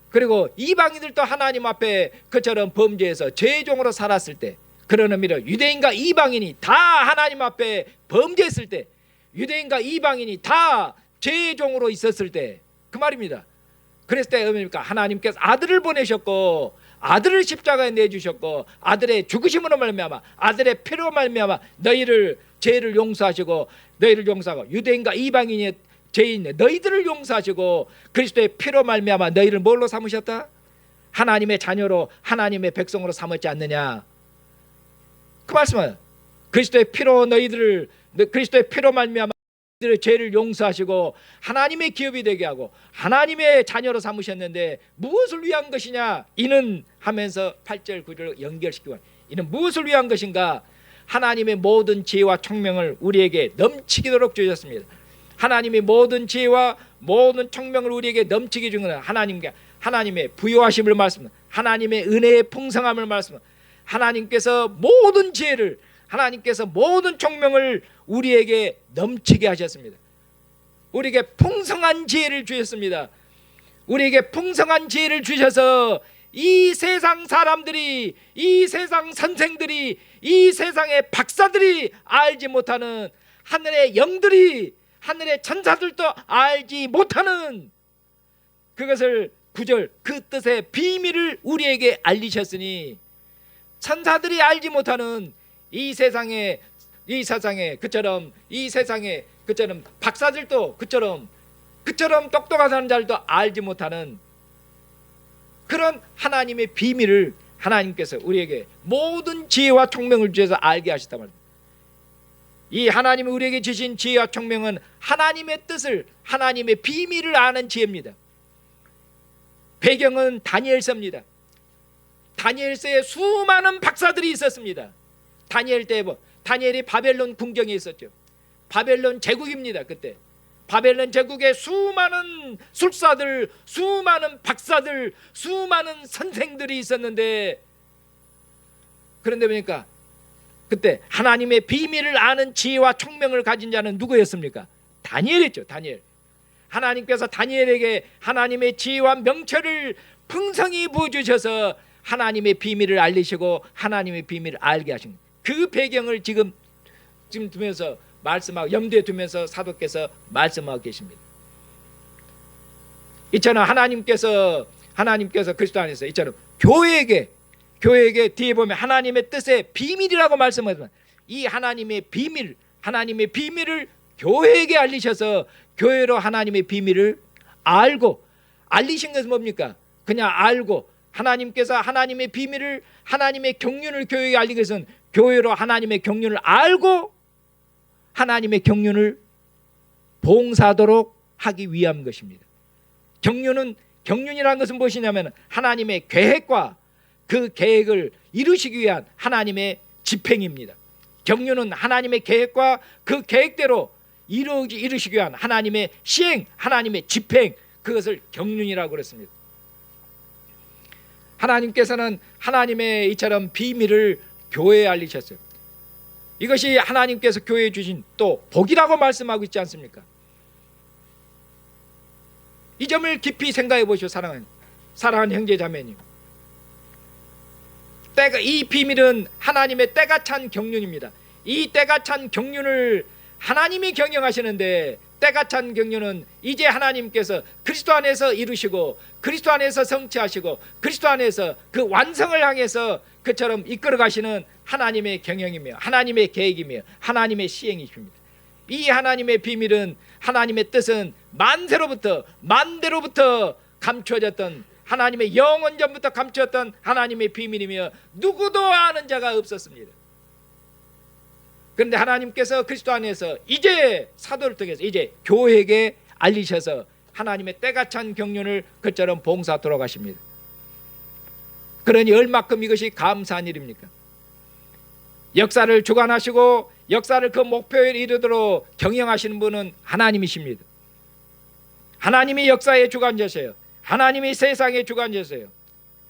그리고 이방인들도 하나님 앞에 그처럼 범죄해서 죄의 종으로 살았을 때, 그런 의미로 유대인과 이방인이 다 하나님 앞에 범죄했을 때, 유대인과 이방인이 다 죄의 종으로 있었을 때, 그 말입니다. 그랬을 때 뭡니까? 하나님께서 아들을 보내셨고 아들을 십자가에 내주셨고 아들의 죽으심으로 말미암아 아들의 피로 말미암아 너희를 죄를 용서하시고 너희를 용서하고 유대인과 이방인의 죄인 너희들을 용서하시고 그리스도의 피로 말미암아 너희를 뭘로 삼으셨다? 하나님의 자녀로 하나님의 백성으로 삼았지 않느냐. 그 말씀은 그리스도의 피로 너희들을 그리스도의 피로 말미암아 너희들의 죄를 용서하시고 하나님의 기업이 되게 하고 하나님의 자녀로 삼으셨는데 무엇을 위한 것이냐? 이는 하면서 8절 9절을 연결시키고 이는 무엇을 위한 것인가? 하나님의 모든 지혜와 총명을 우리에게 넘치도록 주셨습니다. 하나님의 모든 지혜와 모든 총명을 우리에게 넘치게 준 것은 하나님의 부요하심을 말씀합니다. 하나님의 은혜의 풍성함을 말씀합니다. 하나님께서 모든 지혜를 하나님께서 모든 총명을 우리에게 넘치게 하셨습니다. 우리에게 풍성한 지혜를 주셨습니다. 우리에게 풍성한 지혜를 주셔서 이 세상 사람들이 이 세상 선생들이 이 세상의 박사들이 알지 못하는 하늘의 영들이 하늘의 천사들도 알지 못하는 그것을 9절 그 뜻의 비밀을 우리에게 알리셨으니 천사들이 알지 못하는 이 세상에 그처럼 박사들도 그처럼 똑똑한 사람들도 알지 못하는 그런 하나님의 비밀을 하나님께서 우리에게 모든 지혜와 총명을 주셔서 알게 하셨단 말입니다. 이 하나님이 우리에게 주신 지혜와 총명은 하나님의 뜻을 하나님의 비밀을 아는 지혜입니다. 배경은 다니엘서입니다. 다니엘서에 수많은 박사들이 있었습니다. 다니엘이 바벨론 궁정에 있었죠. 바벨론 제국입니다. 그때 바벨론 제국에 수많은 술사들, 수많은 박사들, 수많은 선생들이 있었는데 그런데 보니까 그때 하나님의 비밀을 아는 지혜와 총명을 가진 자는 누구였습니까? 다니엘이었죠. 다니엘. 하나님께서 다니엘에게 하나님의 지혜와 명철을 풍성히 부어주셔서 하나님의 비밀을 알리시고 하나님의 비밀을 알게 하신 그 배경을 지금 두면서 말씀하고 염두에 두면서 사도께서 말씀하고 계십니다. 이처럼 하나님께서 그리스도 안에서 이처럼 교회에게 뒤에 보면 하나님의 뜻의 비밀이라고 말씀하지만 이 하나님의 비밀을 교회에게 알리셔서 교회로 하나님의 비밀을 알고 알리신 것은 뭡니까? 그냥 알고 하나님께서 하나님의 비밀을 하나님의 경륜을 교회에게 알리기 위해서는 교회로 하나님의 경륜을 알고 하나님의 경륜을 봉사하도록 하기 위한 것입니다. 경륜이라는 것은 무엇이냐면 하나님의 계획과 그 계획을 이루시기 위한 하나님의 집행입니다. 경륜은 하나님의 계획과 그 계획대로 이루시기 위한 하나님의 시행, 하나님의 집행, 그것을 경륜이라고 그랬습니다. 하나님께서는 하나님의 이처럼 비밀을 교회에 알리셨어요. 이것이 하나님께서 교회에 주신 또 복이라고 말씀하고 있지 않습니까? 이 점을 깊이 생각해 보시오. 사랑하는 형제 자매님, 이 비밀은 하나님의 때가 찬 경륜입니다. 이 때가 찬 경륜을 하나님이 경영하시는데 때가 찬 경륜은 이제 하나님께서 그리스도 안에서 이루시고 그리스도 안에서 성취하시고 그리스도 안에서 그 완성을 향해서 그처럼 이끌어 가시는 하나님의 경영이며 하나님의 계획이며 하나님의 시행이십니다. 이 하나님의 비밀은 하나님의 뜻은 만대로부터 감추어졌던 하나님의 영원 전부터 감추었던 하나님의 비밀이며 누구도 아는 자가 없었습니다. 그런데 하나님께서 그리스도 안에서 이제 사도를 통해서 이제 교회에게 알리셔서 하나님의 때가 찬 경륜을 그처럼 봉사하도록 하십니다. 그러니 얼마큼 이것이 감사한 일입니까? 역사를 주관하시고 역사를 그 목표에 이르도록 경영하시는 분은 하나님이십니다. 하나님이 역사의 주관자세요. 하나님이 세상의 주관자세요.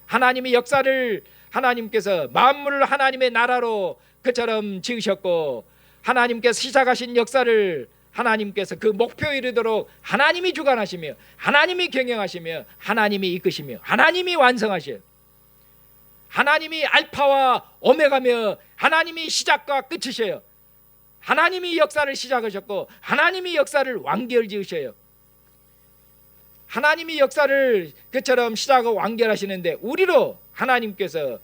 하나님이 역사를 하나님께서 만물을 하나님의 나라로 그처럼 지으셨고 하나님께서 시작하신 역사를 하나님께서 그 목표에 이르도록 하나님이 주관하시며 하나님이 경영하시며 하나님이 이끄시며 하나님이 완성하셔요. 하나님이 알파와 오메가며 하나님이 시작과 끝이셔요. 하나님이 역사를 시작하셨고 하나님이 역사를 완결 지으셔요. 하나님이 역사를 그처럼 시작하고 완결하시는데 우리로 하나님께서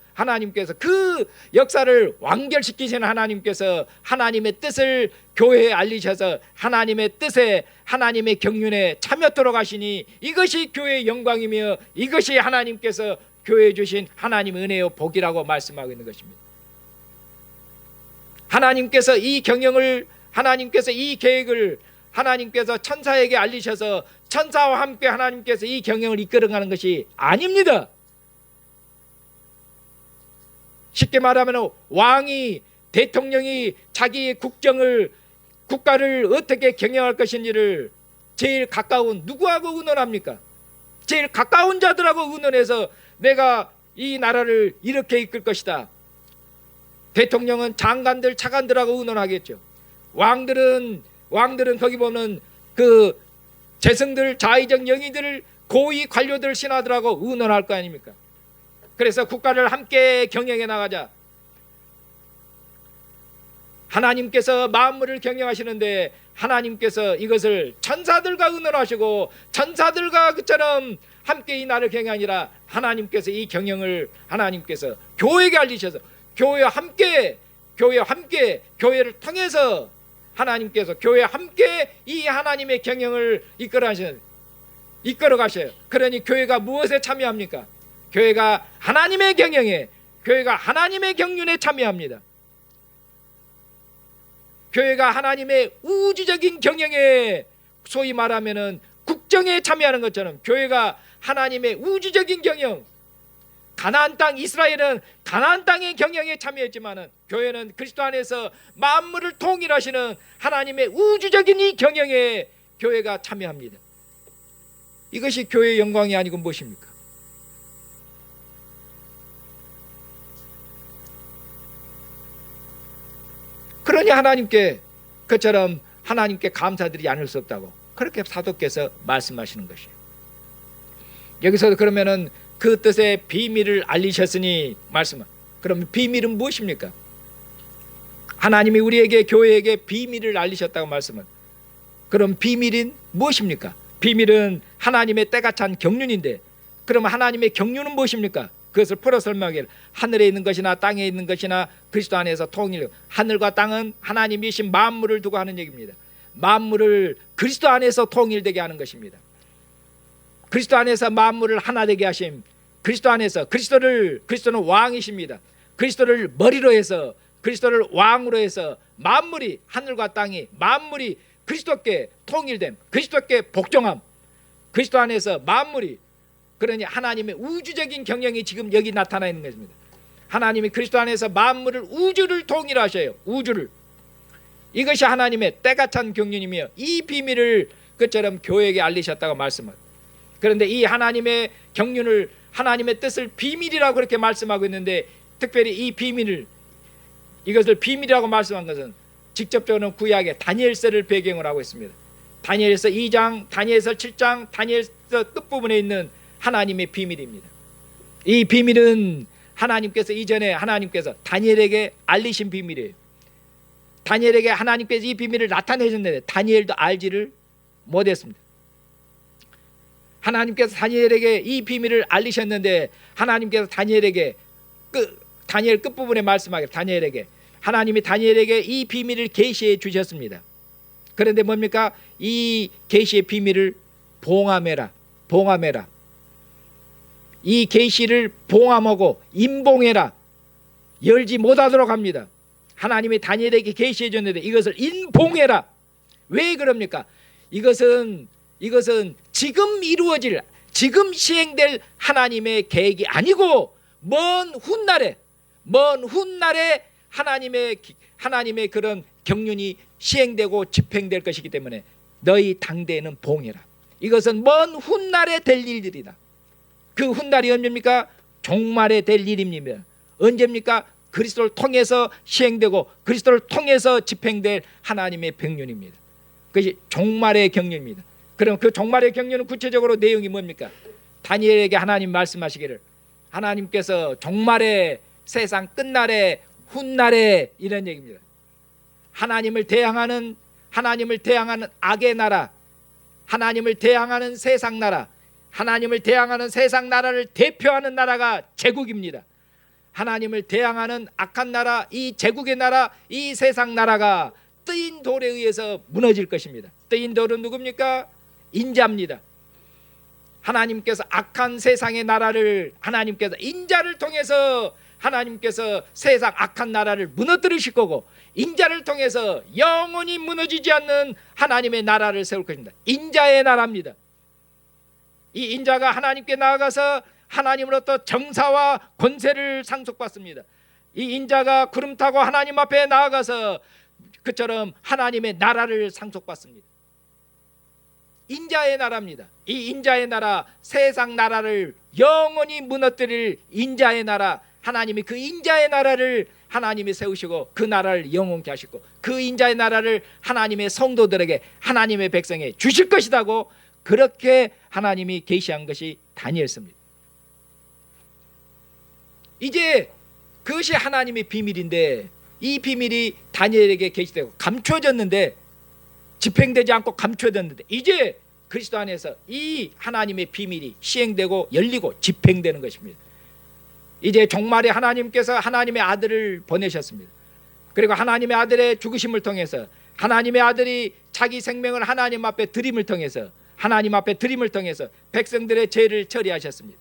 그 역사를 완결시키시는 하나님께서 하나님의 뜻을 교회에 알리셔서 하나님의 뜻에 하나님의 경륜에 참여토록 하시니 이것이 교회의 영광이며 이것이 하나님께서 교회에 주신 하나님의 은혜요 복이라고 말씀하고 있는 것입니다. 하나님께서 이 경영을, 하나님께서 이 계획을 하나님께서 천사에게 알리셔서 천사와 함께 하나님께서 이 경영을 이끌어가는 것이 아닙니다. 쉽게 말하면 왕이, 대통령이 자기의 국가를 어떻게 경영할 것인지를 제일 가까운 누구하고 의논합니까? 제일 가까운 자들하고 의논해서 내가 이 나라를 이렇게 이끌 것이다. 대통령은 장관들, 차관들하고 의논하겠죠. 왕들은 거기 보면 그 재승들, 자의적 영의들, 고위 관료들, 신하들하고 의논할 거 아닙니까? 그래서 국가를 함께 경영해 나가자. 하나님께서 만물을 경영하시는데 하나님께서 이것을 천사들과 의논하시고 천사들과 그처럼 함께 이 나라를 경영이 아니라 하나님께서 이 경영을 하나님께서 교회에게 알리셔서 교회와 함께 교회를 통해서 하나님께서 교회와 함께 이 하나님의 경영을 이끌어 가셔요. 그러니 교회가 무엇에 참여합니까? 교회가 하나님의 경영에, 교회가 하나님의 경륜에 참여합니다. 교회가 하나님의 우주적인 경영에, 소위 말하면은 국정에 참여하는 것처럼 교회가 하나님의 우주적인 경영, 가나안 땅, 이스라엘은 가나안 땅의 경영에 참여했지만은 교회는 그리스도 안에서 만물을 통일하시는 하나님의 우주적인 이 경영에 교회가 참여합니다. 이것이 교회의 영광이 아니고 무엇입니까? 그러니 하나님께 그처럼 하나님께 감사드리지 않을 수 없다고 그렇게 사도께서 말씀하시는 것이에요. 여기서 그러면은 그 뜻의 비밀을 알리셨으니 그러면 비밀은 무엇입니까? 하나님이 우리에게, 교회에게 비밀을 알리셨다고 말씀은, 그럼 비밀은 무엇입니까? 비밀은 하나님의 때가 찬 경륜인데, 그러면 하나님의 경륜은 무엇입니까? 그것을 풀어 설명하기를 하늘에 있는 것이나 땅에 있는 것이나 그리스도 안에서 통일. 하늘과 땅은 하나님이신 만물을 두고 하는 얘기입니다. 만물을 그리스도 안에서 통일되게 하는 것입니다. 그리스도 안에서 만물을 하나 되게 하심. 그리스도 안에서 그리스도는 왕이십니다. 그리스도를 머리로 해서, 그리스도를 왕으로 해서 만물이, 하늘과 땅이 만물이 그리스도께 통일됨, 그리스도께 복종함, 그리스도 안에서 만물이, 그러니 하나님의 우주적인 경영이 지금 여기 나타나 있는 것입니다. 하나님이 그리스도 안에서 만물을, 우주를 통일하셔요. 우주를. 이것이 하나님의 때가 찬 경륜이며 이 비밀을 그처럼 교회에게 알리셨다고 말씀합니다. 그런데 이 하나님의 경륜을, 하나님의 뜻을 비밀이라고 그렇게 말씀하고 있는데, 특별히 이 비밀을, 이것을 비밀이라고 말씀한 것은 직접적으로 구약의 다니엘서를 배경으로 하고 있습니다. 다니엘서 2장, 다니엘서 7장, 다니엘서 끝부분에 있는 하나님의 비밀입니다. 이 비밀은 하나님께서 이전에 하나님께서 다니엘에게 알리신 비밀이에요. 다니엘에게 하나님께서 이 비밀을 나타내셨는데 다니엘도 알지를 못했습니다. 하나님께서 다니엘에게 이 비밀을 알리셨는데 하나님께서 다니엘에게 다니엘 끝부분에 말씀하기를 하나님이 다니엘에게 이 비밀을 계시해 주셨습니다. 그런데 뭡니까? 이 계시의 비밀을 봉함해라. 이 계시를 봉함하고 임봉해라. 열지 못하도록 합니다. 하나님이 다니엘에게 계시해 줬는데 이것을 인봉해라. 왜 그럽니까? 이것은 지금 이루어질, 지금 시행될 하나님의 계획이 아니고 먼 훗날에 하나님의 그런 경륜이 시행되고 집행될 것이기 때문에 너희 당대에는 봉해라. 이것은 먼 훗날에 될 일들이다. 그 훗날이 언제입니까? 종말에 될 일입니다. 언제입니까? 그리스도를 통해서 시행되고 그리스도를 통해서 집행될 하나님의 경륜입니다. 그것이 종말의 경륜입니다. 그럼 그 종말의 경륜은 구체적으로 내용이 뭡니까? 다니엘에게 하나님 말씀하시기를 하나님께서 종말의 세상 끝날에 훗날에 이런 얘기입니다. 하나님을 대항하는 악의 나라, 하나님을 대항하는 세상 나라, 하나님을 대항하는 세상 나라를 대표하는 나라가 제국입니다. 하나님을 대항하는 악한 나라, 이 제국의 나라, 이 세상 나라가 뜨인 돌에 의해서 무너질 것입니다. 뜨인 돌은 누굽니까? 인자입니다. 하나님께서 악한 세상의 나라를 하나님께서 인자를 통해서 하나님께서 세상 악한 나라를 무너뜨리실 거고, 인자를 통해서 영원히 무너지지 않는 하나님의 나라를 세울 것입니다. 인자의 나라입니다. 이 인자가 하나님께 나아가서 하나님으로부터 정사와 권세를 상속받습니다. 이 인자가 구름 타고 하나님 앞에 나아가서 그처럼 하나님의 나라를 상속받습니다. 인자의 나라입니다. 이 인자의 나라, 세상 나라를 영원히 무너뜨릴 인자의 나라, 하나님이 그 인자의 나라를 하나님이 세우시고 그 나라를 영원케 하시고 그 인자의 나라를 하나님의 성도들에게, 하나님의 백성에 주실 것이라고 그렇게 하나님이 계시한 것이 다니엘서입니다. 이제 그것이 하나님의 비밀인데, 이 비밀이 다니엘에게 계시되고 감춰졌는데, 집행되지 않고 감춰졌는데, 이제 그리스도 안에서 이 하나님의 비밀이 시행되고 열리고 집행되는 것입니다. 이제 종말에 하나님께서 하나님의 아들을 보내셨습니다. 그리고 하나님의 아들의 죽으심을 통해서, 하나님의 아들이 자기 생명을 하나님 앞에 드림을 통해서, 하나님 앞에 드림을 통해서 백성들의 죄를 처리하셨습니다.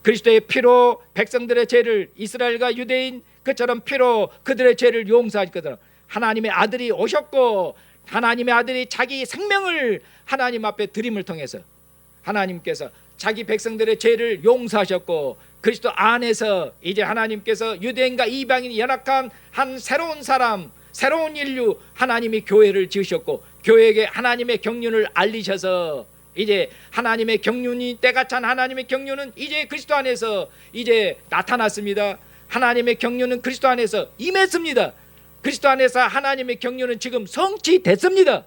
그리스도의 피로 백성들의 죄를, 이스라엘과 유대인 그처럼 피로 그들의 죄를 용서할 것처럼 하나님의 아들이 오셨고, 하나님의 아들이 자기 생명을 하나님 앞에 드림을 통해서 하나님께서 자기 백성들의 죄를 용서하셨고, 그리스도 안에서 이제 하나님께서 유대인과 이방인이 연합한 한 새로운 사람, 새로운 인류, 하나님이 교회를 지으셨고, 교회에게 하나님의 경륜을 알리셔서 이제 하나님의 경륜이, 때가 찬 하나님의 경륜은 이제 그리스도 안에서 이제 나타났습니다. 하나님의 경륜은 그리스도 안에서 임했습니다. 그리스도 안에서 하나님의 경륜은 지금 성취됐습니다.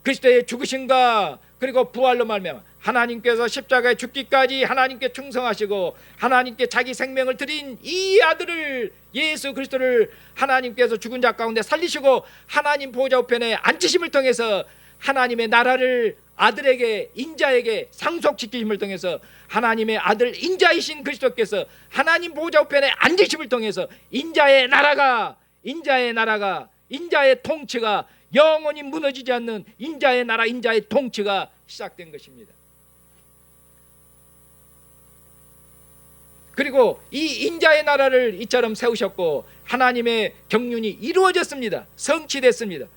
그리스도의 죽으심과 그리고 부활로 말미암아 하나님께서 십자가에 죽기까지 하나님께 충성하시고 하나님께 자기 생명을 드린 이 아들을, 예수 그리스도를 하나님께서 죽은 자 가운데 살리시고 하나님 보좌 우편에 앉으심을 통해서 하나님의 나라를 아들에게, 인자에게 상속시키심을 통해서 하나님의 아들 인자이신 그리스도께서 하나님 보좌 우편에 앉으심을 통해서 인자의 나라가, 인자의 통치가 영원히 무너지지 않는 인자의 나라, 인자의 통치가 시작된 것입니다. 그리고 이 인자의 나라를 이처럼 세우셨고 하나님의 경륜이 이루어졌습니다. 성취됐습니다.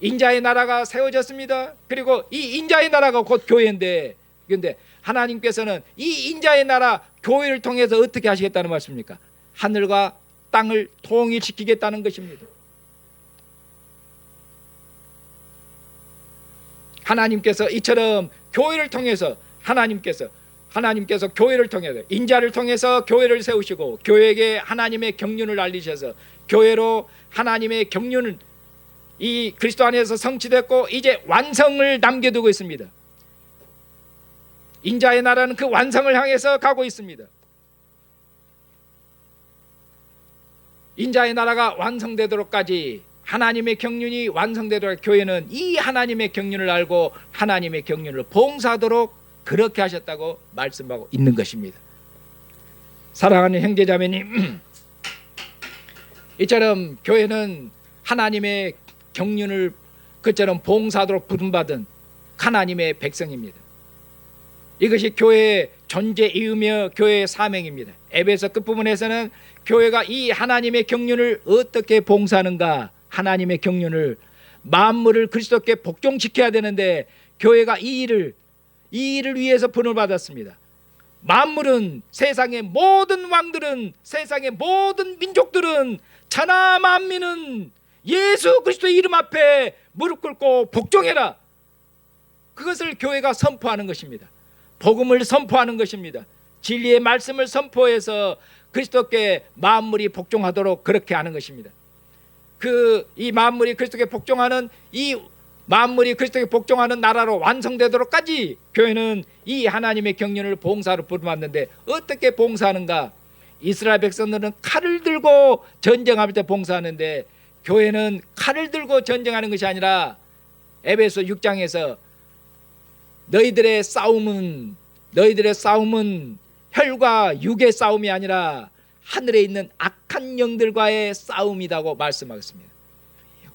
인자의 나라가 세워졌습니다. 그리고 이 인자의 나라가 곧 교회인데, 그런데 하나님께서는 이 인자의 나라 교회를 통해서 어떻게 하시겠다는 말씀입니까? 하늘과 땅을 통일시키겠다는 것입니다. 하나님께서 이처럼 교회를 통해서 하나님께서 교회를 통해서, 인자를 통해서 교회를 세우시고 교회에게 하나님의 경륜을 알리셔서 교회로 하나님의 경륜을 이 그리스도 안에서 성취됐고 이제 완성을 남겨두고 있습니다. 인자의 나라는 그 완성을 향해서 가고 있습니다. 인자의 나라가 완성되도록까지, 하나님의 경륜이 완성되도록 교회는 이 하나님의 경륜을 알고 하나님의 경륜을 봉사하도록 그렇게 하셨다고 말씀하고 있는 것입니다. 사랑하는 형제자매님, 이처럼 교회는 하나님의 경륜을 그처럼 봉사하도록 부름받은 하나님의 백성입니다. 이것이 교회의 존재이며 교회의 사명입니다. 에베소 끝부분에서는 교회가 이 하나님의 경륜을 어떻게 봉사하는가, 하나님의 경륜을, 만물을 그리스도께 복종시켜야 되는데 교회가 이 일을 위해서 분을 받았습니다. 만물은, 세상의 모든 왕들은, 세상의 모든 민족들은, 천하 만민은 예수 그리스도의 이름 앞에 무릎 꿇고 복종해라. 그것을 교회가 선포하는 것입니다. 복음을 선포하는 것입니다. 진리의 말씀을 선포해서 그리스도께 만물이 복종하도록 그렇게 하는 것입니다. 이 만물이 그리스도께 복종하는, 이 만물이 그리스도께 복종하는 나라로 완성되도록까지 교회는 이 하나님의 경륜을 봉사로 부름받는데 어떻게 봉사하는가? 이스라엘 백성들은 칼을 들고 전쟁할 때 봉사하는데 교회는 칼을 들고 전쟁하는 것이 아니라 에베소 6장에서 너희들의 싸움은 혈과 육의 싸움이 아니라 하늘에 있는 악한 영들과의 싸움이라고 말씀하겠습니다.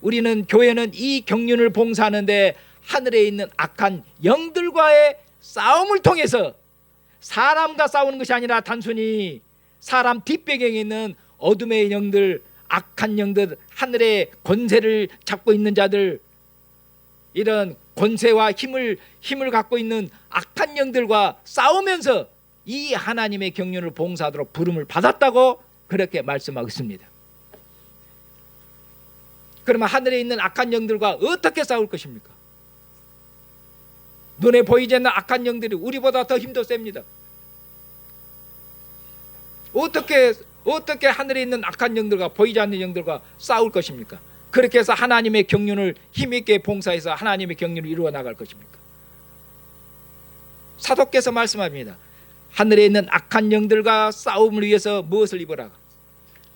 우리는 교회는 이 경륜을 봉사하는데 하늘에 있는 악한 영들과의 싸움을 통해서 사람과 싸우는 것이 아니라 단순히 사람 뒷배경에 있는 어둠의 영들, 악한 영들, 하늘의 권세를 잡고 있는 자들, 이런 권세와 힘을 갖고 있는 악한 영들과 싸우면서 이 하나님의 경륜을 봉사하도록 부름을 받았다고 그렇게 말씀하고 있습니다. 그러면 하늘에 있는 악한 영들과 어떻게 싸울 것입니까? 눈에 보이지 않는 악한 영들이 우리보다 더 힘도 셉니다. 어떻게 하늘에 있는 악한 영들과 보이지 않는 영들과 싸울 것입니까? 그렇게 해서 하나님의 경륜을 힘있게 봉사해서 하나님의 경륜을 이루어 나갈 것입니까? 사도께서 말씀합니다. 하늘에 있는 악한 영들과 싸움을 위해서 무엇을 입어라?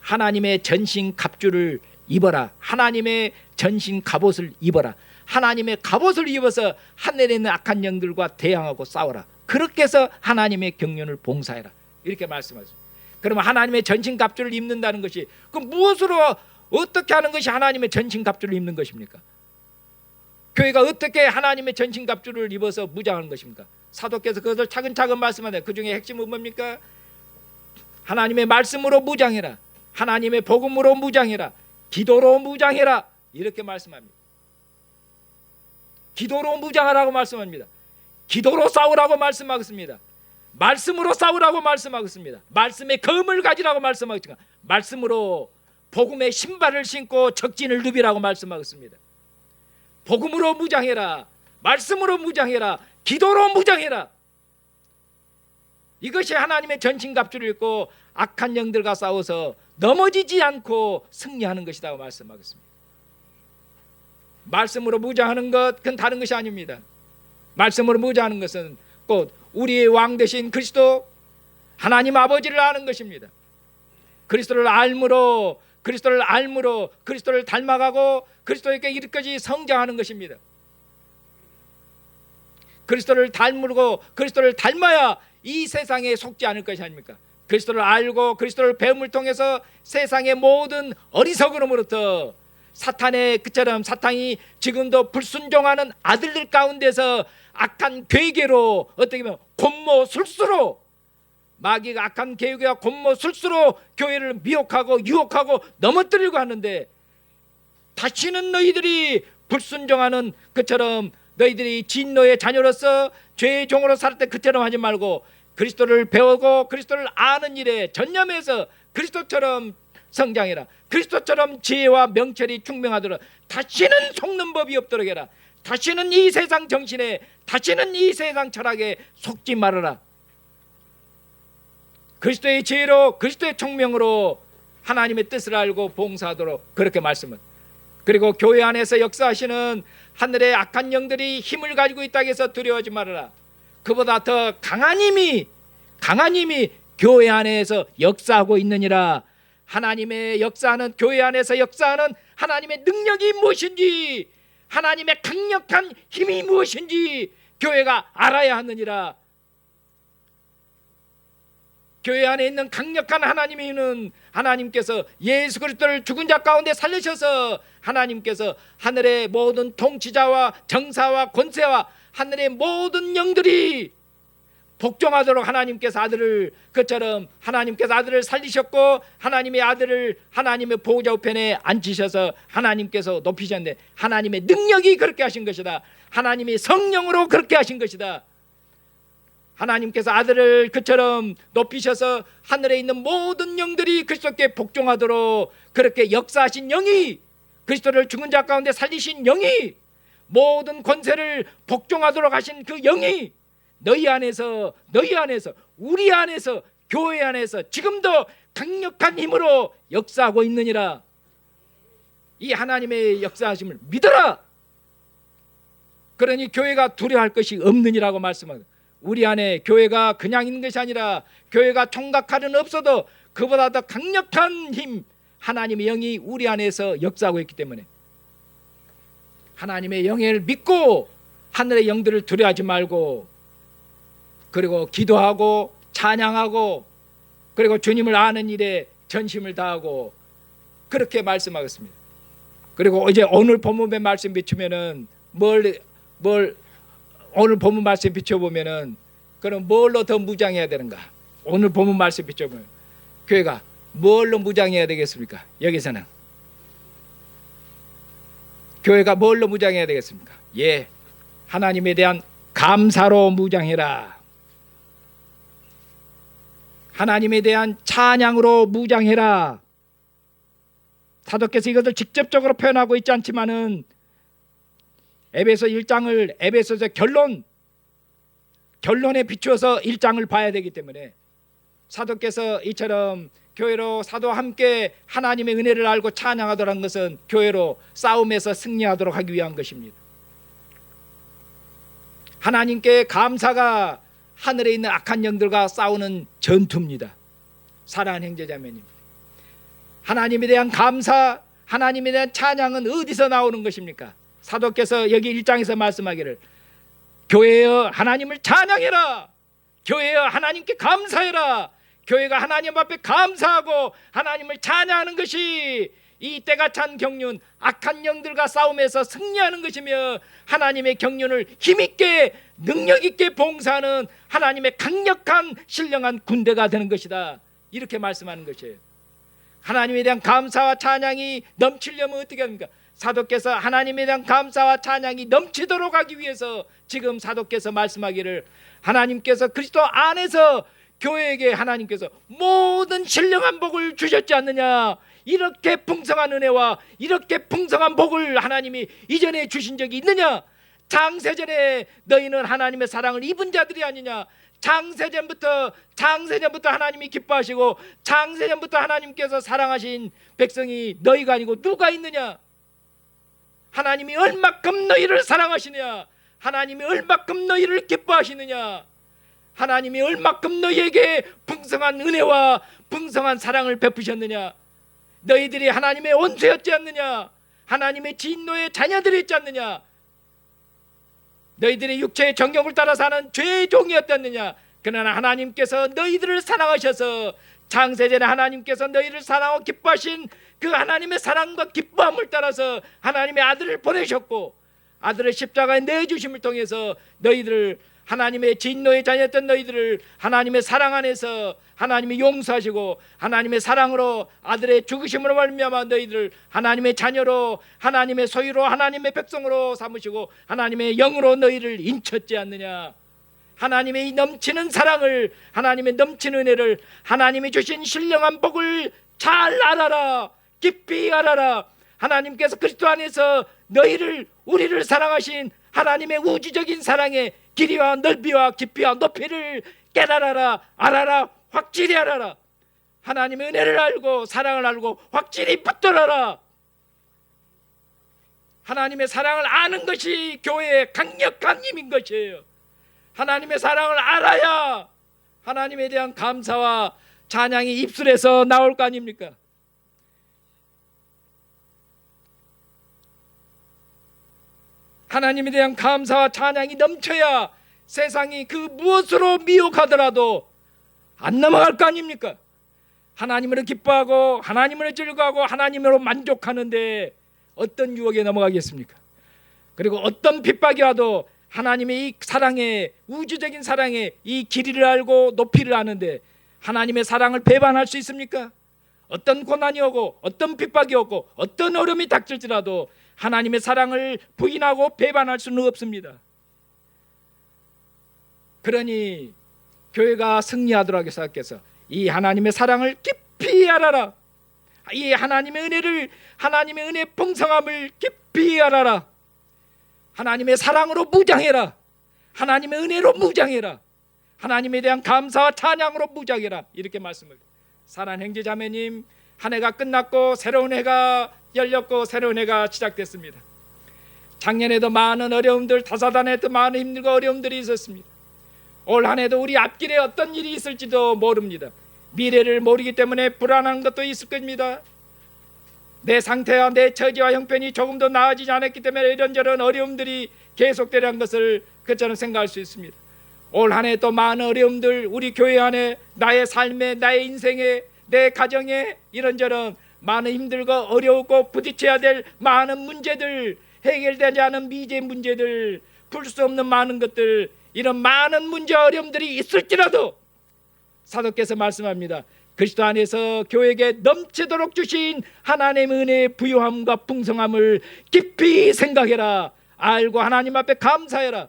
하나님의 전신 갑주를 입어라. 하나님의 전신 갑옷을 입어라. 하나님의 갑옷을 입어서 하늘에 있는 악한 영들과 대항하고 싸워라. 그렇게 해서 하나님의 경륜을 봉사해라. 이렇게 말씀하셨습니다. 그러면 하나님의 전신 갑주를 입는다는 것이 그럼 무엇으로 어떻게 하는 것이 하나님의 전신 갑주를 입는 것입니까? 교회가 어떻게 하나님의 전신 갑주를 입어서 무장하는 것입니까? 사도께서 그것을 차근차근 말씀하는데 그 중에 핵심은 뭡니까? 하나님의 말씀으로 무장해라. 하나님의 복음으로 무장해라. 기도로 무장해라. 이렇게 말씀합니다. 기도로 무장하라고 말씀합니다. 기도로 싸우라고 말씀하겠습니다. 말씀으로 싸우라고 말씀하겠습니다. 말씀의 검을 가지라고 말씀하겠습니다. 말씀으로 복음의 신발을 신고 적진을 누비라고 말씀하겠습니다. 복음으로 무장해라. 말씀으로 무장해라. 기도로 무장해라. 이것이 하나님의 전신갑주를 입고 악한 영들과 싸워서 넘어지지 않고 승리하는 것이라고 말씀하겠습니다. 말씀으로 무장하는 것 그건 다른 것이 아닙니다. 말씀으로 무장하는 것은 곧 우리의 왕 되신 그리스도 하나님 아버지를 아는 것입니다. 그리스도를 알므로 그리스도를 닮아가고 그리스도에게 이르기까지 성장하는 것입니다. 그리스도를 닮아야 이 세상에 속지 않을 것이 아닙니까? 그리스도를 알고 그리스도를 배움을 통해서 세상의 모든 어리석음으로부터 그처럼 사탄이 지금도 불순종하는 아들들 가운데서 악한 괴계로 어떻게 보면 곤모술수로 마귀가 악한 계획과 곤모술수로 교회를 미혹하고 유혹하고 넘어뜨리고 하는데 다시는 너희들이 불순종하는 그처럼 너희들이 진노의 자녀로서 죄의 종으로 살 때 그처럼 하지 말고 그리스도를 배우고 그리스도를 아는 일에 전념해서 그리스도처럼 성장해라. 그리스도처럼 지혜와 명철이 충명하도록 다시는 속는 법이 없도록 해라. 다시는 이 세상 정신에 다시는 이 세상 철학에 속지 말아라. 그리스도의 지혜로 그리스도의 총명으로 하나님의 뜻을 알고 봉사하도록 그렇게 말씀은. 그리고 교회 안에서 역사하시는 하늘의 악한 영들이 힘을 가지고 있다고 해서 두려워하지 말아라. 그보다 더 강한 힘이 교회 안에서 역사하고 있느니라. 하나님의 역사하는 교회 안에서 역사하는 하나님의 능력이 무엇인지 하나님의 강력한 힘이 무엇인지 교회가 알아야 하느니라. 교회 안에 있는 강력한 하나님의 힘은 하나님께서 예수 그리스도를 죽은 자 가운데 살리셔서 하나님께서 하늘의 모든 통치자와 정사와 권세와 하늘의 모든 영들이 복종하도록 하나님께서 아들을 그처럼 하나님께서 아들을 살리셨고 하나님의 아들을 하나님의 보호자 우편에 앉히셔서 하나님께서 높이셨는데 하나님의 능력이 그렇게 하신 것이다. 하나님이 성령으로 그렇게 하신 것이다. 하나님께서 아들을 그처럼 높이셔서 하늘에 있는 모든 영들이 그리스도께 복종하도록 그렇게 역사하신 영이 그리스도를 죽은 자 가운데 살리신 영이 모든 권세를 복종하도록 하신 그 영이 너희 안에서 우리 안에서 교회 안에서 지금도 강력한 힘으로 역사하고 있느니라. 이 하나님의 역사하심을 믿어라. 그러니 교회가 두려워할 것이 없느니라고 말씀합니다. 우리 안에 교회가 그냥 있는 것이 아니라 교회가 총각칼은 없어도 그보다 더 강력한 힘 하나님의 영이 우리 안에서 역사하고 있기 때문에 하나님의 영을 믿고 하늘의 영들을 두려워하지 말고, 그리고 기도하고 찬양하고, 그리고 주님을 아는 일에 전심을 다하고, 그렇게 말씀하겠습니다. 그리고 이제 오늘 본문의 말씀 비추면은 오늘 본문 말씀 비춰보면은 그럼 뭘로 더 무장해야 되는가? 오늘 본문 말씀 비춰보면 교회가 뭘로 무장해야 되겠습니까? 여기서는 교회가 뭘로 무장해야 되겠습니까? 예, 하나님에 대한 감사로 무장해라. 하나님에 대한 찬양으로 무장해라. 사도께서 이것을 직접적으로 표현하고 있지 않지만은 에베소 1장을 에베소서 결론에 비추어서 1장을 봐야 되기 때문에 사도께서 이처럼 교회로 사도와 함께 하나님의 은혜를 알고 찬양하도록 한 것은 교회로 싸움에서 승리하도록 하기 위한 것입니다. 하나님께 감사가 하늘에 있는 악한 영들과 싸우는 전투입니다. 사랑하는 형제자매님, 하나님에 대한 감사, 하나님에 대한 찬양은 어디서 나오는 것입니까? 사도께서 여기 1장에서 말씀하기를 교회여 하나님을 찬양해라, 교회여 하나님께 감사해라. 교회가 하나님 앞에 감사하고 하나님을 찬양하는 것이 이 때가 찬 경륜, 악한 영들과 싸움에서 승리하는 것이며 하나님의 경륜을 힘있게 능력있게 봉사하는 하나님의 강력한 신령한 군대가 되는 것이다. 이렇게 말씀하는 것이에요. 하나님에 대한 감사와 찬양이 넘치려면 어떻게 합니까? 사도께서 하나님에 대한 감사와 찬양이 넘치도록 하기 위해서 지금 사도께서 말씀하기를 하나님께서 그리스도 안에서 교회에게 하나님께서 모든 신령한 복을 주셨지 않느냐. 이렇게 풍성한 은혜와 이렇게 풍성한 복을 하나님이 이전에 주신 적이 있느냐. 장세전에 너희는 하나님의 사랑을 입은 자들이 아니냐. 장세전부터 하나님이 기뻐하시고 장세전부터 하나님께서 사랑하신 백성이 너희가 아니고 누가 있느냐. 하나님이 얼마큼 너희를 사랑하시느냐. 하나님이 얼마큼 너희를 기뻐하시느냐. 하나님이 얼마큼 너희에게 풍성한 은혜와 풍성한 사랑을 베푸셨느냐. 너희들이 하나님의 원수였지 않느냐. 하나님의 진노의 자녀들이었지 않느냐. 너희들이 육체의 정욕을 따라 사는 죄의 종이었느냐. 그러나 하나님께서 너희들을 사랑하셔서 장세전에 하나님께서 너희를 사랑하고 기뻐하신 그 하나님의 사랑과 기뻐함을 따라서 하나님의 아들을 보내셨고 아들을 십자가에 내주심을 통해서 너희들을 하나님의 진노의 자녀였던 너희들을 하나님의 사랑 안에서 하나님이 용서하시고 하나님의 사랑으로 아들의 죽으심으로 말미암아 너희들을 하나님의 자녀로 하나님의 소유로 하나님의 백성으로 삼으시고 하나님의 영으로 너희를 인쳤지 않느냐. 하나님의 이 넘치는 사랑을, 하나님의 넘치는 은혜를, 하나님이 주신 신령한 복을 잘 알아라. 깊이 알아라. 하나님께서 그리스도 안에서 너희를, 우리를 사랑하신 하나님의 우주적인 사랑의 길이와 넓이와 깊이와 높이를 깨달아라. 알아라. 확실히 알아라. 하나님의 은혜를 알고 사랑을 알고 확실히 붙들어라. 하나님의 사랑을 아는 것이 교회의 강력한 힘인 것이에요. 하나님의 사랑을 알아야 하나님에 대한 감사와 찬양이 입술에서 나올 거 아닙니까? 하나님에 대한 감사와 찬양이 넘쳐야 세상이 그 무엇으로 미혹하더라도 안 넘어갈 거 아닙니까? 하나님으로 기뻐하고 하나님으로 즐거워하고 하나님으로 만족하는데 어떤 유혹에 넘어가겠습니까? 그리고 어떤 핍박이 와도 하나님의 이 사랑에, 우주적인 사랑에 이 길이를 알고 높이를 아는데 하나님의 사랑을 배반할 수 있습니까? 어떤 고난이 오고 어떤 핍박이 오고 어떤 어려움이 닥칠지라도 하나님의 사랑을 부인하고 배반할 수는 없습니다. 그러니 교회가 승리하도록 생각해서 이 하나님의 사랑을 깊이 알아라. 이 하나님의 은혜를, 하나님의 은혜의 풍성함을 깊이 알아라. 하나님의 사랑으로 무장해라. 하나님의 은혜로 무장해라. 하나님에 대한 감사와 찬양으로 무장해라. 이렇게 말씀을. 사랑하는 형제자매님, 한 해가 끝났고 새로운 해가 열렸고 새로운 해가 시작됐습니다. 작년에도 많은 어려움들, 다사다난에도 많은 힘들고 어려움들이 있었습니다. 올 한 해도 우리 앞길에 어떤 일이 있을지도 모릅니다. 미래를 모르기 때문에 불안한 것도 있을 겁니다. 내 상태와 내 처지와 형편이 조금도 나아지지 않았기 때문에 이런저런 어려움들이 계속되리라는 것을 저는 생각할 수 있습니다. 올 한 해 또 많은 어려움들, 우리 교회 안에 나의 삶에, 나의 인생에, 내 가정에 이런저런 많은 힘들고 어려우고 부딪혀야 될 많은 문제들, 해결되지 않은 미제 문제들, 풀 수 없는 많은 것들, 이런 많은 문제 어려움들이 있을지라도 사도께서 말씀합니다. 그리스도 안에서 교회에게 넘치도록 주신 하나님의 은혜의 부요함과 풍성함을 깊이 생각해라. 알고 하나님 앞에 감사해라.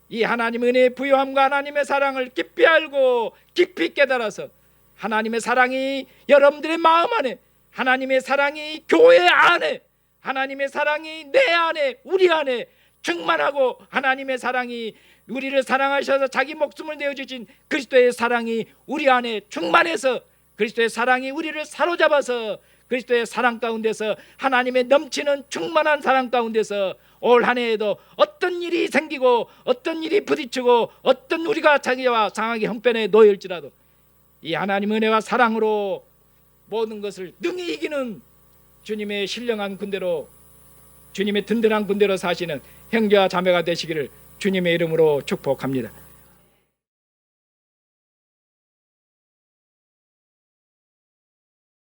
이 하나님의 은혜의 부요함과 하나님의 사랑을 깊이 알고 깊이 깨달아서 하나님의 사랑이 여러분들의 마음 안에, 하나님의 사랑이 교회 안에, 하나님의 사랑이 내 안에, 우리 안에 충만하고, 하나님의 사랑이 우리를 사랑하셔서 자기 목숨을 내어주신 그리스도의 사랑이 우리 안에 충만해서, 그리스도의 사랑이 우리를 사로잡아서, 그리스도의 사랑 가운데서, 하나님의 넘치는 충만한 사랑 가운데서 올 한 해에도 어떤 일이 생기고 어떤 일이 부딪히고 어떤 우리가 자기와 상하게 형편에 놓일지라도 이 하나님의 은혜와 사랑으로 모든 것을 능히 이기는 주님의 신령한 군대로, 주님의 든든한 군대로 사시는 형제와 자매가 되시기를 주님의 이름으로 축복합니다.